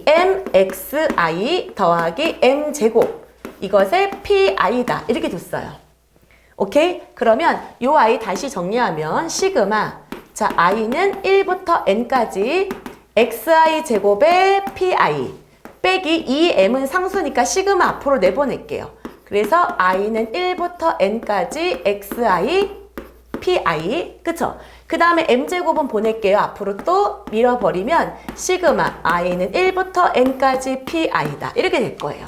2mxi 더하기 m제곱, 이것의 pi다 이렇게 뒀어요. 오케이? 그러면 요 i 다시 정리하면 시그마, 자, i는 1부터 n까지 xi 제곱의 pi 빼기 2m은 상수니까 시그마 앞으로 내보낼게요. 그래서 i는 1부터 n까지 xi pi, 그쵸? 그 다음에 m제곱은 보낼게요. 앞으로 또 밀어버리면 시그마 i는 1부터 n까지 pi다. 이렇게 될 거예요.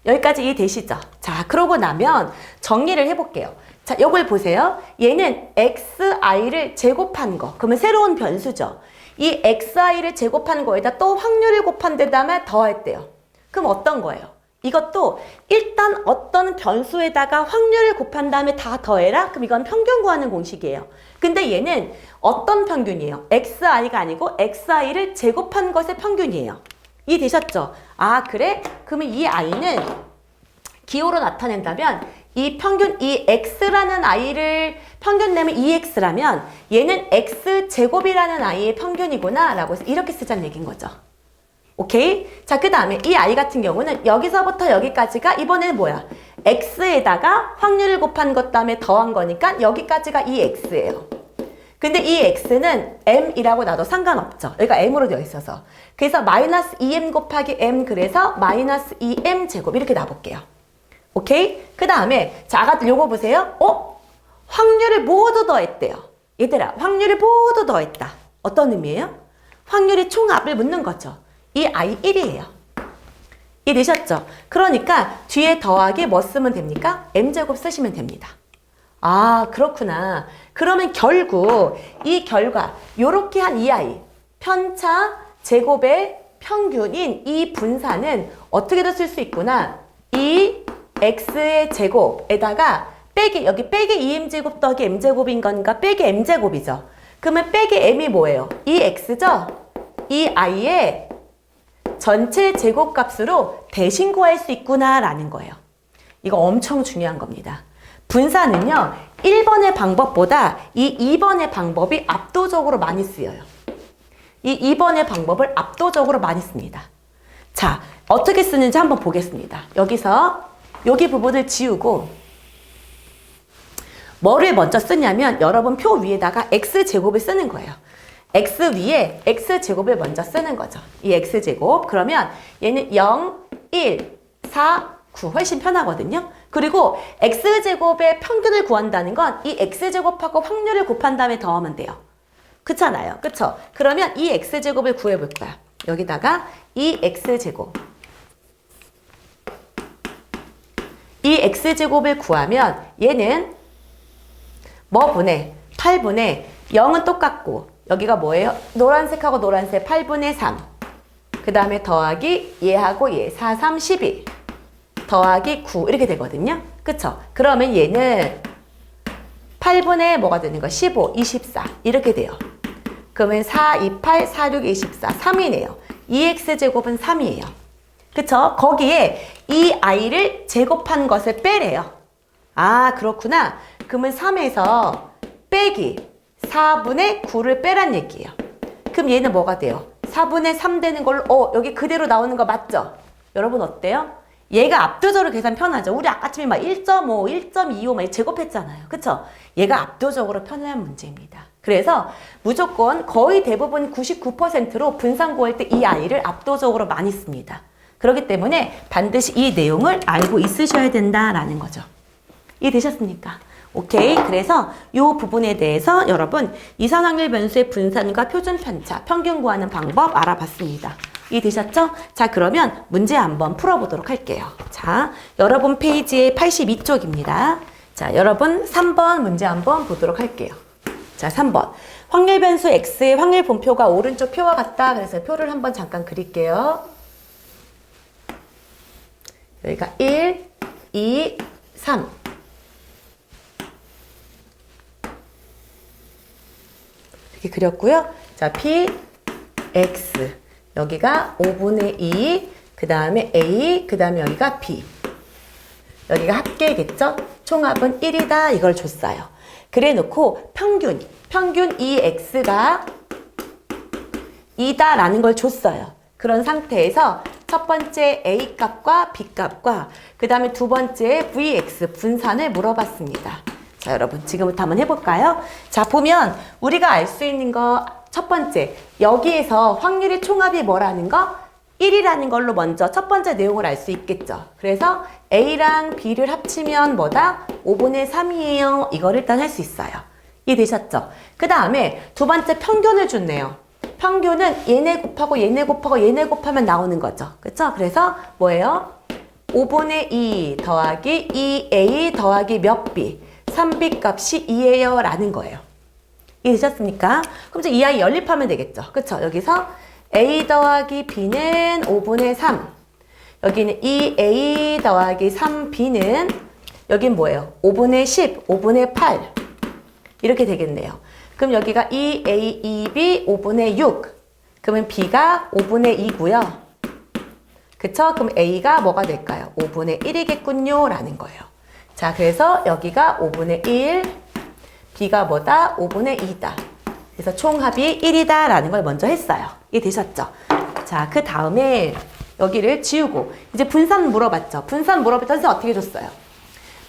여기까지 이해되시죠? 자, 그러고 나면 정리를 해볼게요. 자, 요걸 보세요. 얘는 xi를 제곱한 거. 그러면 새로운 변수죠. 이 xi를 제곱한 거에다 또 확률을 곱한 데다가 더했대요. 그럼 어떤 거예요? 이것도 일단 어떤 변수에다가 확률을 곱한 다음에 다 더해라? 그럼 이건 평균 구하는 공식이에요. 근데 얘는 어떤 평균이에요? xi가 아니고 xi를 제곱한 것의 평균이에요. 이해되셨죠? 아, 그래? 그러면 이 i는 기호로 나타낸다면 이 평균, 이 x라는 i를 평균 내면 2x라면 얘는 x제곱이라는 i의 평균이구나 라고 해서 이렇게 쓰자는 얘기인 거죠. 오케이? 자, 그 다음에 이 i 같은 경우는 여기서부터 여기까지가 이번에는 뭐야? x에다가 확률을 곱한 것 다음에 더한 거니까 여기까지가 이 x예요. 근데 이 x는 m이라고 놔도 상관없죠. 여기가 m으로 되어 있어서. 그래서 마이너스 2m 곱하기 m 그래서 마이너스 2m 제곱 이렇게 놔볼게요. 오케이? 그 다음에 자, 아가들 요거 보세요. 확률을 모두 더했대요. 얘들아, 확률을 모두 더했다. 어떤 의미예요? 확률의 총합을 묻는 거죠. 이 i 1이에요. 이해되셨죠? 그러니까 뒤에 더하기 뭐 쓰면 됩니까? m제곱 쓰시면 됩니다. 아, 그렇구나. 그러면 결국 이 결과 요렇게 한 이 i 편차 제곱의 평균인 이 분사는 어떻게도 쓸 수 있구나. 이 x의 제곱에다가 빼기 여기 빼기 2m제곱 더하기 m제곱인 건가? 빼기 m제곱이죠. 그러면 빼기 m이 뭐예요? 이 x죠? 이 i의 전체 제곱값으로 대신 구할 수 있구나 라는 거예요. 이거 엄청 중요한 겁니다. 분사는요, 1번의 방법보다 이 2번의 방법이 압도적으로 많이 쓰여요. 이 2번의 방법을 압도적으로 많이 씁니다. 자, 어떻게 쓰는지 한번 보겠습니다. 여기서 여기 부분을 지우고 뭐를 먼저 쓰냐면 여러분 표 위에다가 x제곱을 쓰는 거예요. x 위에 x제곱을 먼저 쓰는 거죠. 이 x제곱. 그러면 얘는 0, 1, 4, 9 훨씬 편하거든요. 그리고 x제곱의 평균을 구한다는 건 이 x제곱하고 확률을 곱한 다음에 더하면 돼요. 그렇잖아요. 그쵸? 그러면 이 x제곱을 구해볼 거야. 여기다가 이 x제곱. 이 x제곱을 구하면 얘는 뭐 분의 8분의 0은 똑같고 여기가 뭐예요? 노란색하고 노란색 8분의 3. 그 다음에 더하기 얘하고 얘 4, 3, 12. 더하기 9 이렇게 되거든요. 그쵸? 그러면 얘는 8분의 뭐가 되는 거? 15, 24 이렇게 돼요. 그러면 4, 2, 8, 4, 6, 24 3이네요. 2x제곱은 3이에요. 그쵸? 거기에 이 i를 제곱한 것을 빼래요. 아, 그렇구나. 그러면 3에서 빼기 4분의 9를 빼란 얘기예요. 그럼 얘는 뭐가 돼요? 4분의 3 되는 걸로 여기 그대로 나오는 거 맞죠? 여러분 어때요? 얘가 압도적으로 계산 편하죠. 우리 아까쯤에 막 1.5, 1.25 막 제곱했잖아요. 그쵸? 얘가 압도적으로 편한 문제입니다. 그래서 무조건 거의 대부분 99%로 분산 구할 때 이 i를 압도적으로 많이 씁니다. 그렇기 때문에 반드시 이 내용을 알고 있으셔야 된다라는 거죠. 이해되셨습니까? 오케이. 그래서 이 부분에 대해서 여러분 이산확률 변수의 분산과 표준 편차, 평균 구하는 방법 알아봤습니다. 이해되셨죠? 자, 그러면 문제 한번 풀어보도록 할게요. 자, 여러분 페이지의 82쪽입니다. 자, 여러분 3번 문제 한번 보도록 할게요. 자, 3번. 확률 변수 x의 확률 분표가 오른쪽 표와 같다. 그래서 표를 한번 잠깐 그릴게요. 여기가 1, 2, 3. 이렇게 그렸고요. 자, p, x. 여기가 5분의 2, 그 다음에 a, 그 다음에 여기가 b. 여기가 합계겠죠? 총합은 1이다. 이걸 줬어요. 그래 놓고 평균 이 x가 2다 라는 걸 줬어요. 그런 상태에서 첫 번째 a 값과 b 값과 그 다음에 두 번째 vx 분산을 물어봤습니다. 자, 여러분 지금부터 한번 해볼까요? 자, 보면 우리가 알 수 있는 거 첫 번째, 여기에서 확률의 총합이 뭐라는 거? 1이라는 걸로 먼저 첫 번째 내용을 알 수 있겠죠. 그래서 A랑 B를 합치면 뭐다? 5분의 3이에요. 이걸 일단 할 수 있어요. 이해되셨죠? 그 다음에 두 번째 평균을 줬네요. 평균은 얘네 곱하고 얘네 곱하고 얘네 곱하면 나오는 거죠. 그쵸? 그래서 뭐예요? 5분의 2 더하기 2a 더하기 몇 b 3b 값이 2예요 라는 거예요. 이해되셨습니까? 그럼 이제 이 아이 연립하면 되겠죠. 그쵸? 여기서 a 더하기 b는 5분의 3 여기는 2a 더하기 3b는 여긴 뭐예요? 5분의 10, 5분의 8 이렇게 되겠네요. 그럼 여기가 2a, 2b 5분의 6 그러면 b가 5분의 2고요. 그쵸? 그럼 a가 뭐가 될까요? 5분의 1이겠군요 라는 거예요. 자, 그래서 여기가 5분의 1 b가 뭐다? 5분의 2다. 그래서 총합이 1이다 라는 걸 먼저 했어요. 이해되셨죠? 자, 그 다음에 여기를 지우고 이제 분산 물어봤죠. 분산 물어봤더니 선생님 어떻게 줬어요?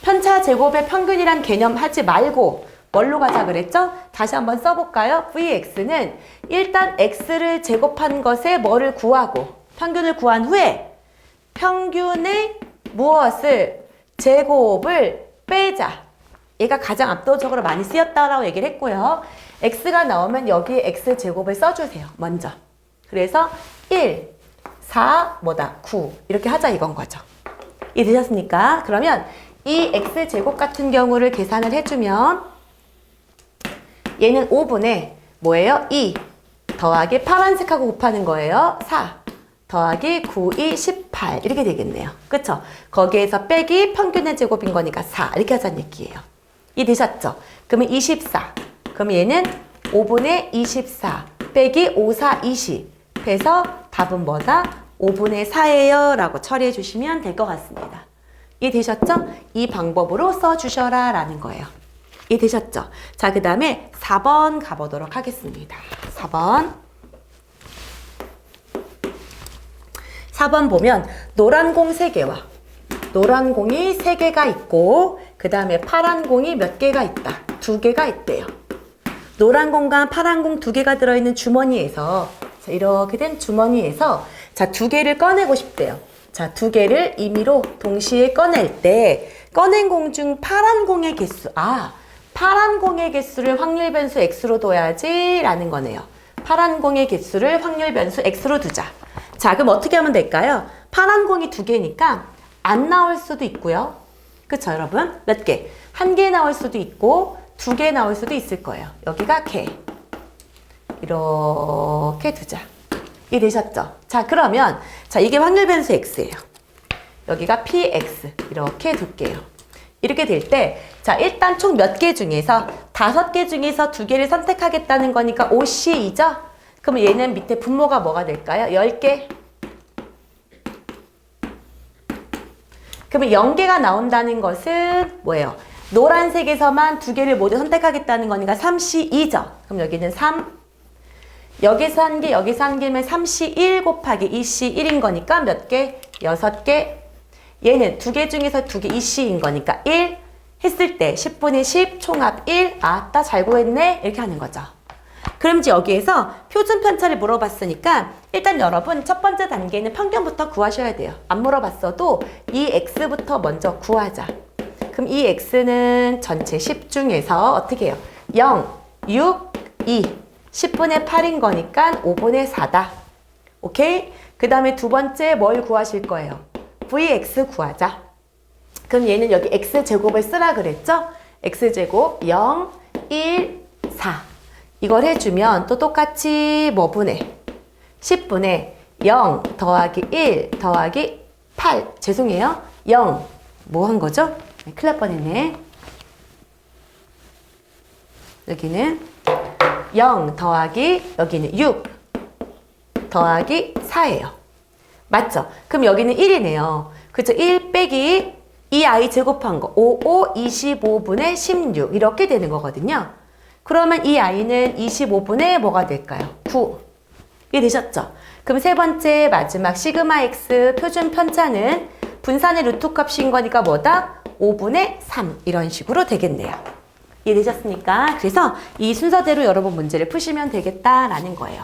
편차 제곱의 평균이란 개념 하지 말고 뭘로 가자 그랬죠? 다시 한번 써볼까요? vx는 일단 x를 제곱한 것에 뭐를 구하고 평균을 구한 후에 평균의 무엇을 제곱을 빼자. 얘가 가장 압도적으로 많이 쓰였다라고 얘기를 했고요. x가 나오면 여기에 x제곱을 써주세요. 먼저. 그래서 1, 4, 뭐다? 9 이렇게 하자 이건 거죠. 이해되셨습니까? 그러면 이 x제곱 같은 경우를 계산을 해주면 얘는 5분의 뭐예요? 2 더하기 파란색하고 곱하는 거예요. 4 더하기 9, 2, 18 이렇게 되겠네요. 그쵸? 거기에서 빼기 평균의 제곱인 거니까 4 이렇게 하자는 얘기예요. 이해되셨죠? 그러면 24 그럼 얘는 5분의 24 빼기 5, 4, 20 해서 답은 뭐다? 5분의 4예요 라고 처리해 주시면 될 것 같습니다. 이해되셨죠? 이 방법으로 써주셔라 라는 거예요. 이해되셨죠? 자, 그 다음에 4번 가보도록 하겠습니다. 4번 보면 노란 공 3개와 노란 공이 3개가 있고 그 다음에 파란 공이 몇 개가 있다? 2개가 있대요. 노란 공과 파란 공 2개가 들어있는 주머니에서 자, 이렇게 된 주머니에서 자, 2개를 꺼내고 싶대요. 자, 2개를 임의로 동시에 꺼낼 때 꺼낸 공 중 파란 공의 개수 파란 공의 개수를 확률 변수 x로 둬야지 라는 거네요. 파란 공의 개수를 확률 변수 x로 두자. 자, 그럼 어떻게 하면 될까요? 파란 공이 2개니까 안 나올 수도 있고요. 그쵸, 여러분? 몇 개? 1개 나올 수도 있고 2개 나올 수도 있을 거예요. 여기가 개. 이렇게 두자. 이해되셨죠? 자, 그러면 자, 이게 확률 변수 x예요. 여기가 px. 이렇게 둘게요. 이렇게 될 때, 자, 일단 총 몇 개 중에서 5개 중에서 2개를 선택하겠다는 거니까 OC이죠? 그러면 얘는 밑에 분모가 뭐가 될까요? 10개. 그러면 0개가 나온다는 것은 뭐예요? 노란색에서만 2개를 모두 선택하겠다는 거니까 3C2죠? 그럼 여기는 3. 여기서 1개, 여기서 1개면 3C1 곱하기 2C1인 거니까 몇 개? 6개. 얘는 2개 중에서 2개 2C인 거니까 1 했을 때 10분의 10 총합 1. 아따 잘 구했네. 이렇게 하는 거죠. 그럼 이제 여기에서 표준 편차를 물어봤으니까 일단 여러분 첫 번째 단계는 평균부터 구하셔야 돼요. 안 물어봤어도 이 x부터 먼저 구하자. 그럼 이 x는 전체 10 중에서 어떻게 해요? 0, 6, 2, 10분의 8인 거니까 5분의 4다. 오케이? 그 다음에 두 번째 뭘 구하실 거예요? vx 구하자. 그럼 얘는 여기 x제곱을 쓰라 그랬죠? x제곱 0, 1, 4 이걸 해주면 또 똑같이 뭐 분의 10분의 0 더하기 1 더하기 8 죄송해요. 0 뭐 한 거죠? 네, 큰일 날 뻔했네. 여기는 0 더하기 여기는 6 더하기 4예요. 맞죠? 그럼 여기는 1이네요. 그쵸? 1 빼기 이 아이 제곱한 거 5, 5, 25분의 16 이렇게 되는 거거든요. 그러면 이 아이는 25분의 뭐가 될까요? 9. 이게 되셨죠? 그럼 세 번째 마지막 시그마 x 표준 편차는 분산의 루트 값인 거니까 뭐다? 5분의 3 이런 식으로 되겠네요. 이해되셨습니까? 그래서 이 순서대로 여러분 문제를 푸시면 되겠다라는 거예요.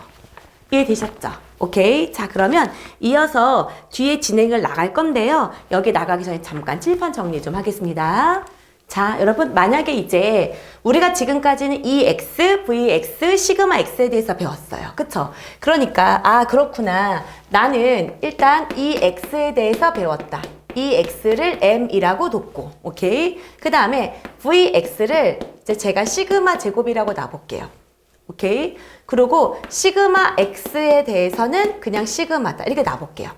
이해되셨죠? 오케이. 자, 그러면 이어서 뒤에 진행을 나갈 건데요. 여기 나가기 전에 잠깐 칠판 정리 좀 하겠습니다. 자, 여러분, 만약에 이제 우리가 지금까지는 EX, VX, 시그마 X에 대해서 배웠어요. 그쵸? 그러니까, 아, 그렇구나. 나는 일단 EX에 대해서 배웠다. EX를 M이라고 뒀고, 오케이? 그 다음에 VX를 이제 제가 시그마 제곱이라고 놔볼게요. 오케이? 그리고 시그마 X에 대해서는 그냥 시그마다. 이렇게 놔볼게요.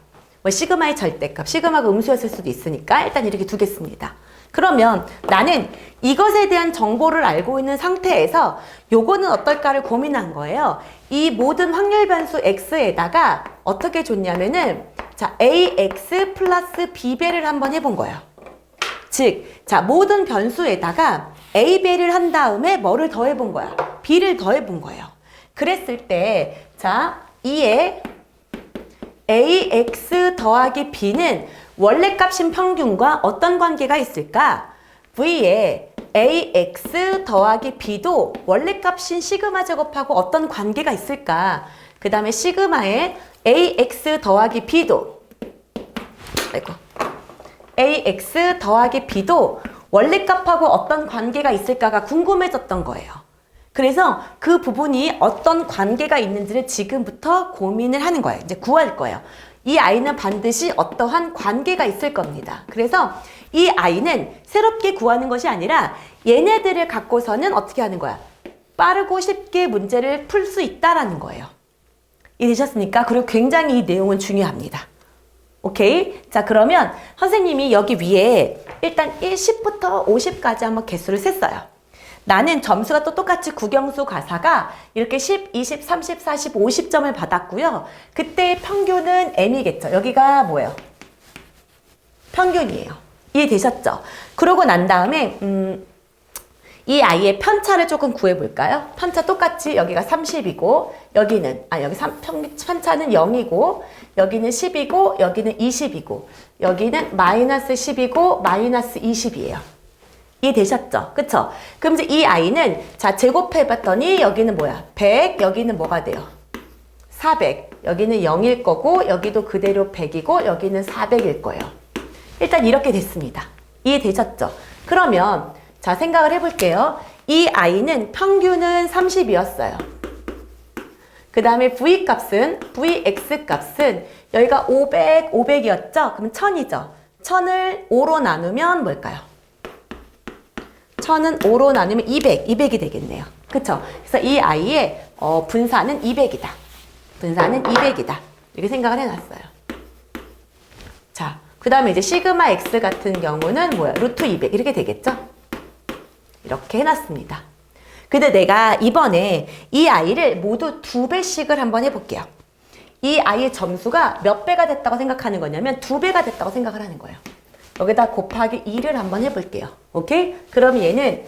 뭐 시그마의 절대값, 시그마가 음수였을 수도 있으니까 일단 이렇게 두겠습니다. 그러면 나는 이것에 대한 정보를 알고 있는 상태에서 요거는 어떨까를 고민한 거예요. 이 모든 확률 변수 x에다가 어떻게 줬냐면은 자, ax 플러스 b배를 한번 해본 거예요. 즉, 자, 모든 변수에다가 a배를 한 다음에 뭐를 더해본 거야? b를 더해본 거예요. 그랬을 때, 자, 2에 ax 더하기 b는 원래 값인 평균과 어떤 관계가 있을까? v에 ax 더하기 b도 원래 값인 시그마 제곱하고 어떤 관계가 있을까? 그 다음에 시그마에 ax 더하기 b도 아이고, ax 더하기 b도 원래 값하고 어떤 관계가 있을까가 궁금해졌던 거예요. 그래서 그 부분이 어떤 관계가 있는지를 지금부터 고민을 하는 거예요. 이제 구할 거예요. 이 아이는 반드시 어떠한 관계가 있을 겁니다. 그래서 이 아이는 새롭게 구하는 것이 아니라 얘네들을 갖고서는 어떻게 하는 거야? 빠르고 쉽게 문제를 풀 수 있다라는 거예요. 이해되셨습니까? 그리고 굉장히 이 내용은 중요합니다. 오케이? 자, 그러면 선생님이 여기 위에 일단 10부터 50까지 한번 개수를 셌어요. 나는 점수가 또 똑같이 국영수 가사가 이렇게 10, 20, 30, 40, 50점을 받았고요. 그때 평균은 M이겠죠. 여기가 뭐예요? 평균이에요. 이해되셨죠? 그러고 난 다음에 이 아이의 편차를 조금 구해볼까요? 편차 똑같이 여기가 30이고 여기는 여기 편차는 0이고 여기는 10이고 여기는 20이고 여기는 마이너스 10이고 마이너스 20이에요. 이해되셨죠? 그쵸? 그럼 이제 이 아이는 자 제곱해봤더니 여기는 뭐야? 100, 여기는 뭐가 돼요? 400, 여기는 0일 거고 여기도 그대로 100이고 여기는 400일 거예요. 일단 이렇게 됐습니다. 이해되셨죠? 그러면 자 생각을 해볼게요. 이 아이는 평균은 30이었어요. 그 다음에 VX 값은 여기가 500, 500이었죠? 그럼 1000이죠? 1000을 5로 나누면 뭘까요? 1000은 5로 나누면 200이 되겠네요. 그쵸? 그래서 이 아이의 분사는 200이다. 분사는 200이다. 이렇게 생각을 해놨어요. 자, 그 다음에 이제 시그마 X 같은 경우는 뭐야? 루트 200 이렇게 되겠죠? 이렇게 해놨습니다. 근데 내가 이번에 이 아이를 모두 2배씩을 한번 해볼게요. 이 아이의 점수가 몇 배가 됐다고 생각하는 거냐면 2배가 됐다고 생각을 하는 거예요. 여기다 곱하기 2를 한번 해볼게요. 오케이? 그럼 얘는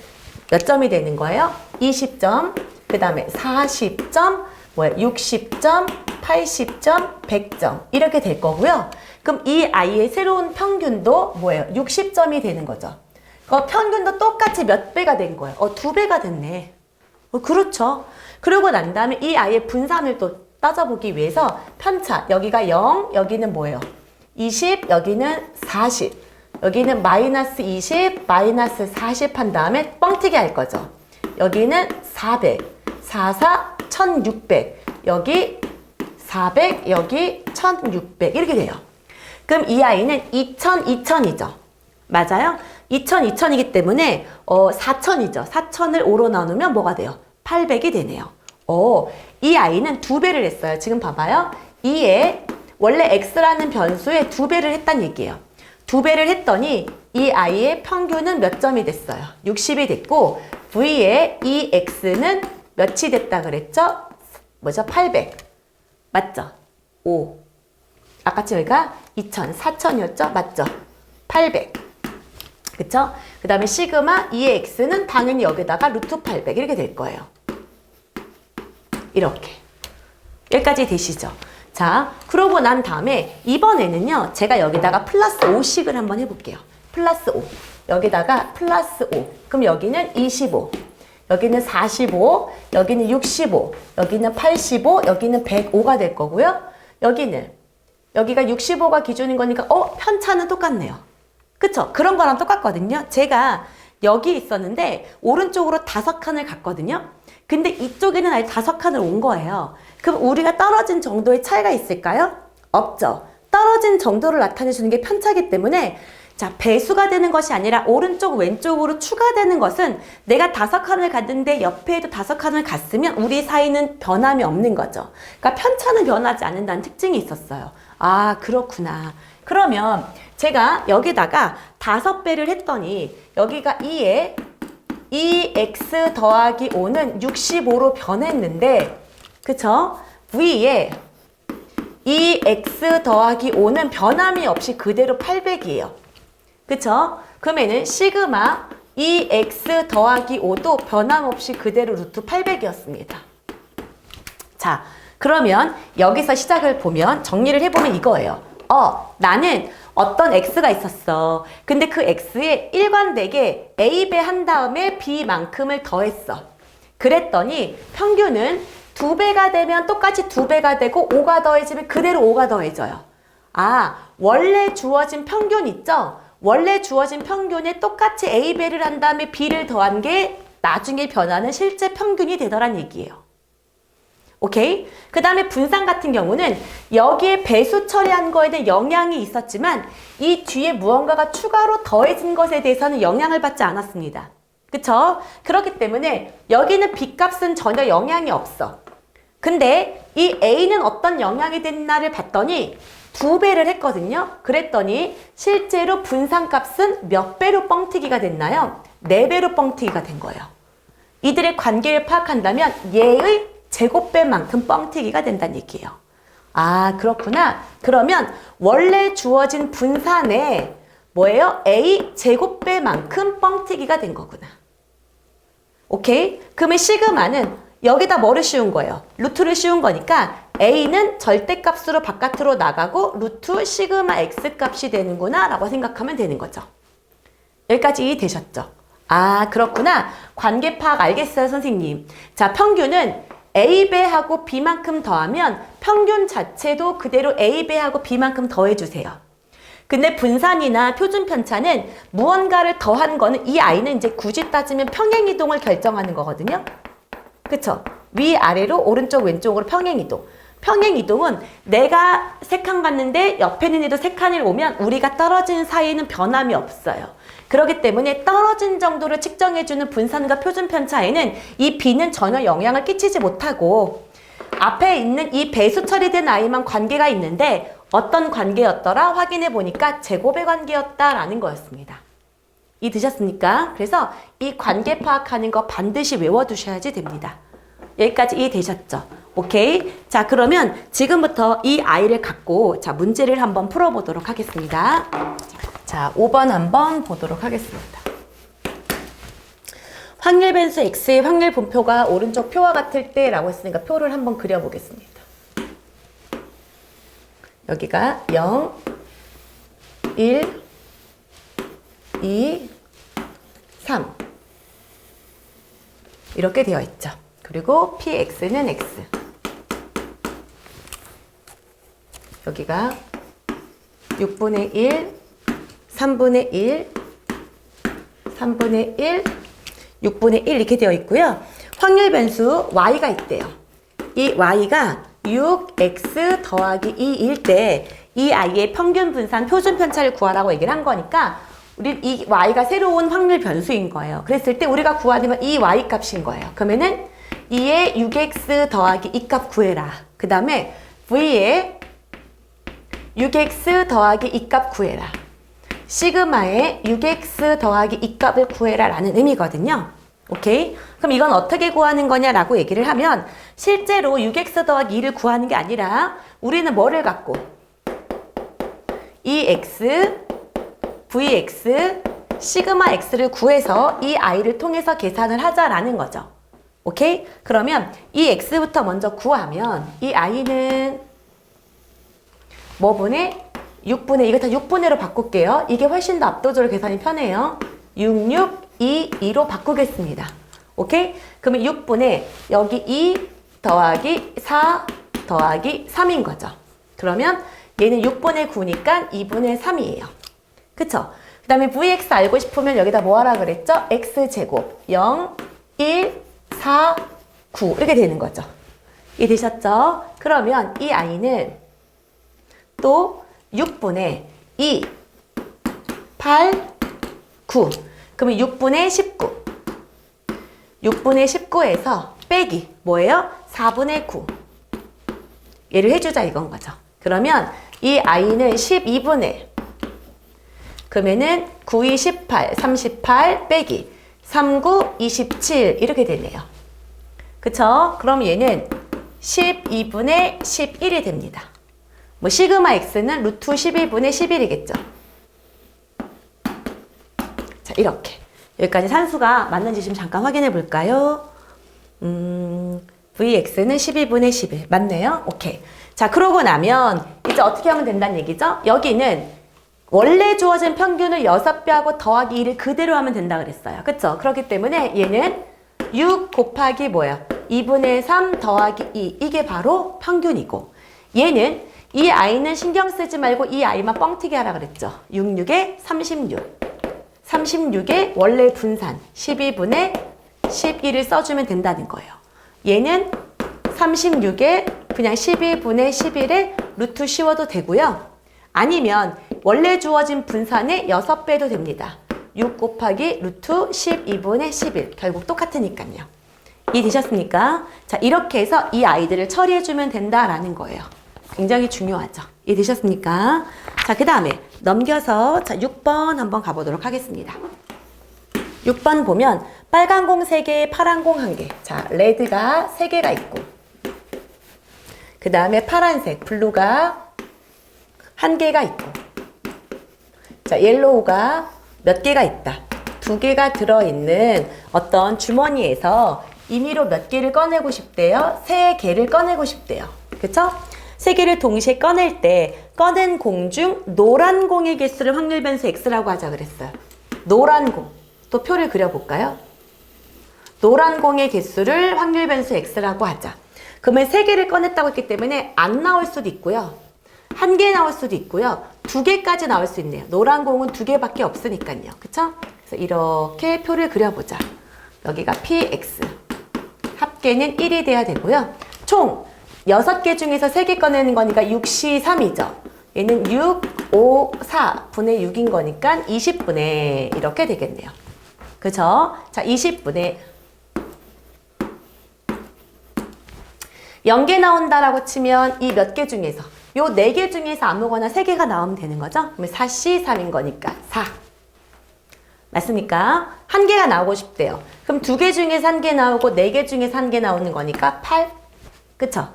몇 점이 되는 거예요? 20점, 그 다음에 40점, 60점, 80점, 100점 이렇게 될 거고요. 그럼 이 아이의 새로운 평균도 뭐예요? 60점이 되는 거죠. 평균도 똑같이 몇 배가 된 거예요? 2배가 됐네. 그렇죠. 그러고 난 다음에 이 아이의 분산을 또 따져보기 위해서 편차, 여기가 0, 여기는 뭐예요? 20, 여기는 40. 여기는 마이너스 20, 마이너스 40 한 다음에 뻥튀기 할 거죠. 여기는 400, 44, 1600, 여기 400, 여기 1600 이렇게 돼요. 그럼 이 아이는 2000, 2000이죠. 맞아요? 2000, 2000이기 때문에 4000이죠. 4000을 5로 나누면 뭐가 돼요? 800이 되네요. 이 아이는 2배를 했어요. 지금 봐봐요. 2에 원래 x라는 변수에 2배를 했단 얘기예요. 2배를 했더니 이 아이의 평균은 몇 점이 됐어요? 60이 됐고 v의 이 x는 몇이 됐다 그랬죠? 뭐죠? 800. 맞죠? 5. 아까 저희가 2000, 4000이었죠? 맞죠? 800. 그쵸? 그 다음에 시그마 2의 x는 당연히 여기다가 루트 800 이렇게 될 거예요. 이렇게. 여기까지 되시죠? 자, 그러고 난 다음에 이번에는요. 제가 여기다가 플러스 5씩을 한번 해볼게요. 플러스 5. 여기다가 플러스 5. 그럼 여기는 25. 여기는 45. 여기는 65. 여기는 85. 여기는 105가 될 거고요. 여기가 65가 기준인 거니까 편차는 똑같네요. 그쵸? 그런 거랑 똑같거든요. 제가 여기 있었는데 오른쪽으로 5칸을 갔거든요. 근데 이쪽에는 아예 5칸을 온 거예요. 그럼 우리가 떨어진 정도의 차이가 있을까요? 없죠. 떨어진 정도를 나타내주는 게 편차이기 때문에 자, 배수가 되는 것이 아니라 오른쪽 왼쪽으로 추가되는 것은 내가 5칸을 갔는데 옆에도 5칸을 갔으면 우리 사이는 변함이 없는 거죠. 그러니까 편차는 변하지 않는다는 특징이 있었어요. 아, 그렇구나. 그러면 제가 여기다가 5배를 했더니 여기가 2에 2x 더하기 5는 65로 변했는데 그쵸? V에 2x 더하기 5는 변함이 없이 그대로 800이에요. 그쵸? 그러면은 시그마 2x 더하기 5도 변함없이 그대로 루트 800이었습니다. 자, 그러면 여기서 시작을 보면 정리를 해보면 이거예요. 나는 어떤 x가 있었어. 근데 그 x에 일관되게 a배 한 다음에 b만큼을 더했어. 그랬더니 평균은 2배가 되면 똑같이 2배가 되고 5가 더해지면 그대로 5가 더해져요. 아, 원래 주어진 평균 있죠? 원래 주어진 평균에 똑같이 a배를 한 다음에 b를 더한 게 나중에 변하는 실제 평균이 되더란 얘기예요. 오케이? 그 다음에 분산 같은 경우는 여기에 배수 처리한 거에는 영향이 있었지만 이 뒤에 무언가가 추가로 더해진 것에 대해서는 영향을 받지 않았습니다. 그쵸? 그렇기 때문에 여기는 B값은 전혀 영향이 없어. 근데 이 A는 어떤 영향이 됐나를 봤더니 2배를 했거든요. 그랬더니 실제로 분산값은 몇 배로 뻥튀기가 됐나요? 4배로 뻥튀기가 된 거예요. 이들의 관계를 파악한다면 얘의 제곱배만큼 뻥튀기가 된다는 얘기예요. 아, 그렇구나. 그러면 원래 주어진 분산에 뭐예요? A 제곱배만큼 뻥튀기가 된 거구나. 오케이? 그러면 시그마는 여기다 뭐를 씌운 거예요? 루트를 씌운 거니까 A는 절대값으로 바깥으로 나가고 루트 시그마 X 값이 되는구나 라고 생각하면 되는 거죠. 여기까지 이해되셨죠? 아, 그렇구나. 관계 파악 알겠어요, 선생님. 자, 평균은 A배하고 B만큼 더하면 평균 자체도 그대로 A배하고 B만큼 더해주세요. 근데 분산이나 표준 편차는 무언가를 더한 거는 이 아이는 이제 굳이 따지면 평행이동을 결정하는 거거든요. 그쵸? 위아래로 오른쪽 왼쪽으로 평행이동. 평행이동은 내가 3칸 갔는데 옆에 있는 애도 3칸을 오면 우리가 떨어진 사이에는 변함이 없어요. 그렇기 때문에 떨어진 정도를 측정해주는 분산과 표준 편차에는 이 B는 전혀 영향을 끼치지 못하고 앞에 있는 이 배수 처리된 아이만 관계가 있는데 어떤 관계였더라 확인해 보니까 제곱의 관계였다라는 거였습니다. 이해되셨습니까? 그래서 이 관계 파악하는 거 반드시 외워두셔야지 됩니다. 여기까지 이해되셨죠? 오케이? 자, 그러면 지금부터 이 아이를 갖고 자 문제를 한번 풀어보도록 하겠습니다. 자, 5번 한번 보도록 하겠습니다. 확률 변수 x의 확률 분표가 오른쪽 표와 같을 때 라고 했으니까 표를 한번 그려보겠습니다. 여기가 0, 1, 2, 3 이렇게 되어 있죠. 그리고 px는 x 여기가 6분의 1, 3분의 1, 3분의 1, 6분의 1 이렇게 되어 있고요. 확률 변수 y가 있대요. 이 y가 6x 더하기 2일 때 이 아이의 평균 분산 표준 편차를 구하라고 얘기를 한 거니까 우리 이 y가 새로운 확률 변수인 거예요. 그랬을 때 우리가 구하는 건 이 y 값인 거예요. 그러면은 2에 6x 더하기 2 값 구해라. 그 다음에 v에 6x 더하기 2 값 구해라. 시그마에 6x 더하기 2 값을 구해라 라는 의미거든요. 오케이? 그럼 이건 어떻게 구하는 거냐라고 얘기를 하면 실제로 6x 더하기 2를 구하는 게 아니라 우리는 뭐를 갖고 2x, vx, 시그마 x를 구해서 이 i를 통해서 계산을 하자라는 거죠. 오케이? 그러면 이 x부터 먼저 구하면 이 i는 뭐분의 6분의 이거 다 6분의로 바꿀게요. 이게 훨씬 더 압도적으로 계산이 편해요. 6, 6, 2, 2로 바꾸겠습니다. 오케이? 그러면 6분의 여기 2 더하기 4 더하기 3인 거죠. 그러면 얘는 6분의 9니까 2분의 3이에요. 그쵸? 그 다음에 vx 알고 싶으면 여기다 뭐 하라 그랬죠? x제곱 0, 1, 4, 9 이렇게 되는 거죠. 이해되셨죠? 그러면 이 i는 또 6분의 2, 8, 9 그러면 6분의 19 6분의 19에서 빼기 뭐예요? 4분의 9 얘를 해주자 이건 거죠. 그러면 이 i는 12분의 그러면은 9, 2, 18, 38 빼기 3, 9, 27 이렇게 되네요. 그쵸? 그럼 얘는 12분의 11이 됩니다. 뭐 시그마 x는 루트 12분의 11이겠죠. 자, 이렇게. 여기까지 산수가 맞는지 좀 잠깐 확인해 볼까요? vx는 12분의 11. 맞네요? 오케이. 자, 그러고 나면 이제 어떻게 하면 된다는 얘기죠? 여기는 원래 주어진 평균을 6배하고 더하기 2를 그대로 하면 된다 그랬어요. 그쵸? 그렇기 때문에 얘는 6 곱하기 뭐야? 2분의 3 더하기 2. 이게 바로 평균이고 얘는 이 i는 신경 쓰지 말고 이 i만 뻥튀기 하라 그랬죠. 6, 6에 36. 36의 원래 분산 12분의 11을 써주면 된다는 거예요. 얘는 36에 그냥 12분의 11에 루트 씌워도 되고요. 아니면 원래 주어진 분산의 6배도 됩니다. 6 곱하기 루트 12분의 11 결국 똑같으니까요. 이해되셨습니까? 자, 이렇게 해서 이 아이들을 처리해주면 된다라는 거예요. 굉장히 중요하죠. 이해되셨습니까? 자, 그 다음에 넘겨서 자 6번 한번 가보도록 하겠습니다. 6번 보면 빨간 공 3개, 파란 공 1개. 자, 레드가 3개가 있고 그 다음에 파란색, 블루가 1개가 있고 자, 옐로우가 몇 개가 있다. 2개가 들어있는 어떤 주머니에서 임의로 몇 개를 꺼내고 싶대요. 3개를 꺼내고 싶대요. 그쵸? 3개를 동시에 꺼낼 때 꺼낸 공 중 노란 공의 개수를 확률 변수 x라고 하자 그랬어요. 노란 공. 또 표를 그려볼까요? 노란 공의 개수를 확률 변수 x라고 하자. 그러면 3개를 꺼냈다고 했기 때문에 안 나올 수도 있고요. 1개 나올 수도 있고요. 2개까지 나올 수 있네요. 노란 공은 2개밖에 없으니까요. 그쵸? 그래서 이렇게 표를 그려보자. 여기가 px. 합계는 1이 돼야 되고요. 총 6개 중에서 3개 꺼내는 거니까 6시 3이죠. 얘는 6, 5, 4 분의 6인 거니까 20분의 이렇게 되겠네요. 그죠? 자, 20분의 0개 나온다라고 치면 이 몇 개 중에서 요 4개 중에서 아무거나 3개가 나오면 되는 거죠? 그러면 4시 3인 거니까 4. 맞습니까? 1개가 나오고 싶대요. 그럼 2개 중에서 1개 나오고 4개 중에서 1개 나오는 거니까 8. 그쵸?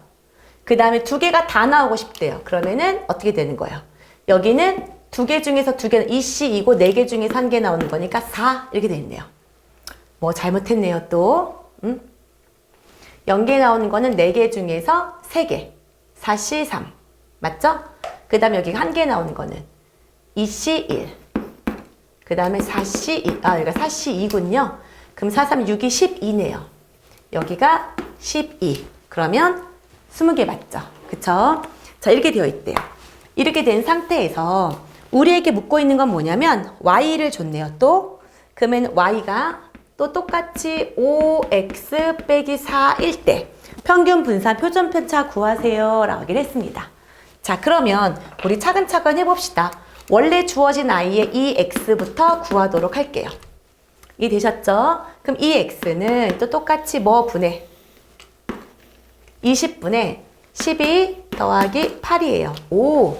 그 다음에 2개가 다 나오고 싶대요. 그러면은 어떻게 되는 거예요? 여기는 2개 중에서 2개, 2씨 2고 4개 중에서 1개 나오는 거니까 4 이렇게 돼 있네요. 뭐 잘못했네요 또. 0개 나오는 거는 4개 중에서 3개. 4씨 3. 맞죠? 그 다음에 여기가 1개 나오는 거는 2씨 1. 그 다음에 4씨 2. 아, 여기가 4씨 2군요. 그럼 4, 3, 6이 12네요. 여기가 12. 그러면 20개 맞죠? 그쵸? 자, 이렇게 되어 있대요. 이렇게 된 상태에서 우리에게 묻고 있는 건 뭐냐면 y를 줬네요. 또 그러면 y가 또 똑같이 5x 빼기 4일 때 평균 분산 표준 편차 구하세요 라고 하기로 했습니다. 자, 그러면 우리 차근차근 해봅시다. 원래 주어진 i의 이 x부터 구하도록 할게요. 이해되셨죠? 그럼 이 x는 또 똑같이 뭐 분해? 20분의 12 더하기 8이에요. 오!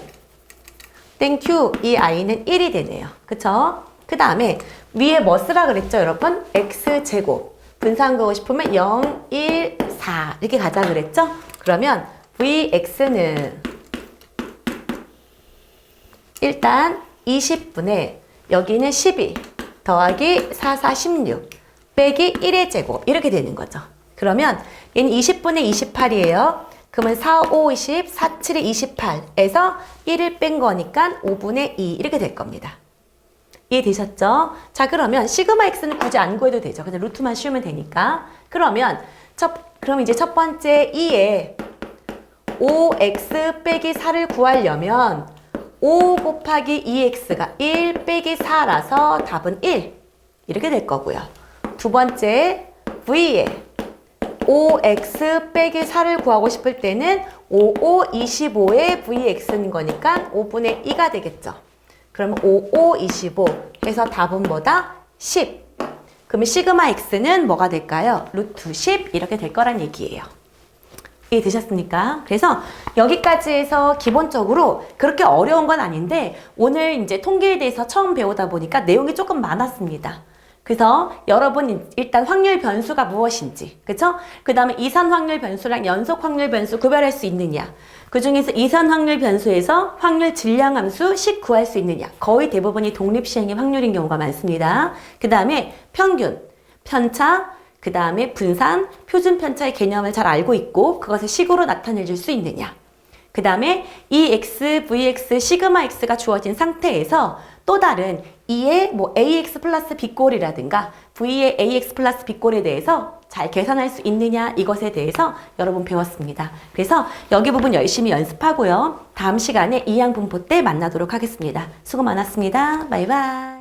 땡큐! 이 i는 1이 되네요. 그쵸? 그 다음에 위에 뭐 쓰라 그랬죠, 여러분? x제곱. 분산 그거 싶으면 0, 1, 4 이렇게 가자 그랬죠? 그러면 vx는 일단 20분의 여기는 12 더하기 4, 4, 16 빼기 1의 제곱 이렇게 되는 거죠. 그러면 얘는 20분의 28이에요. 그러면 4, 5, 20, 4, 7에 28에서 1을 뺀 거니까 5분의 2 이렇게 될 겁니다. 이해되셨죠? 자, 그러면 시그마 x는 굳이 안 구해도 되죠. 그냥 루트만 씌우면 되니까. 그러면 그럼 이제 첫 번째 2에 5x 빼기 4를 구하려면 5 곱하기 2x가 1 빼기 4라서 답은 1 이렇게 될 거고요. 두 번째 v에 5x 빼기 4를 구하고 싶을 때는 5, 5, 25의 vx인 거니까 5분의 2가 되겠죠. 그럼 5, 5, 25 해서 답은 뭐다? 10. 그러면 시그마 x는 뭐가 될까요? 루트 10 이렇게 될 거란 얘기예요. 이해되셨습니까? 그래서 여기까지 해서 기본적으로 그렇게 어려운 건 아닌데 오늘 이제 통계에 대해서 처음 배우다 보니까 내용이 조금 많았습니다. 그래서 여러분 일단 확률 변수가 무엇인지, 그쵸? 그 다음에 이산 확률 변수랑 연속 확률 변수 구별할 수 있느냐, 그 중에서 이산 확률 변수에서 확률 질량함수 식 구할 수 있느냐, 거의 대부분이 독립시행의 확률인 경우가 많습니다. 그 다음에 평균, 편차, 그 다음에 분산, 표준 편차의 개념을 잘 알고 있고 그것을 식으로 나타내 줄 수 있느냐. 그 다음에 EX, VX, 시그마 X가 주어진 상태에서 또 다른 2의 뭐 AX 플러스 B꼴이라든가 V의 AX 플러스 B꼴에 대해서 잘 계산할 수 있느냐 이것에 대해서 여러분 배웠습니다. 그래서 여기 부분 열심히 연습하고요. 다음 시간에 이항분포 때 만나도록 하겠습니다. 수고 많았습니다. 바이바이.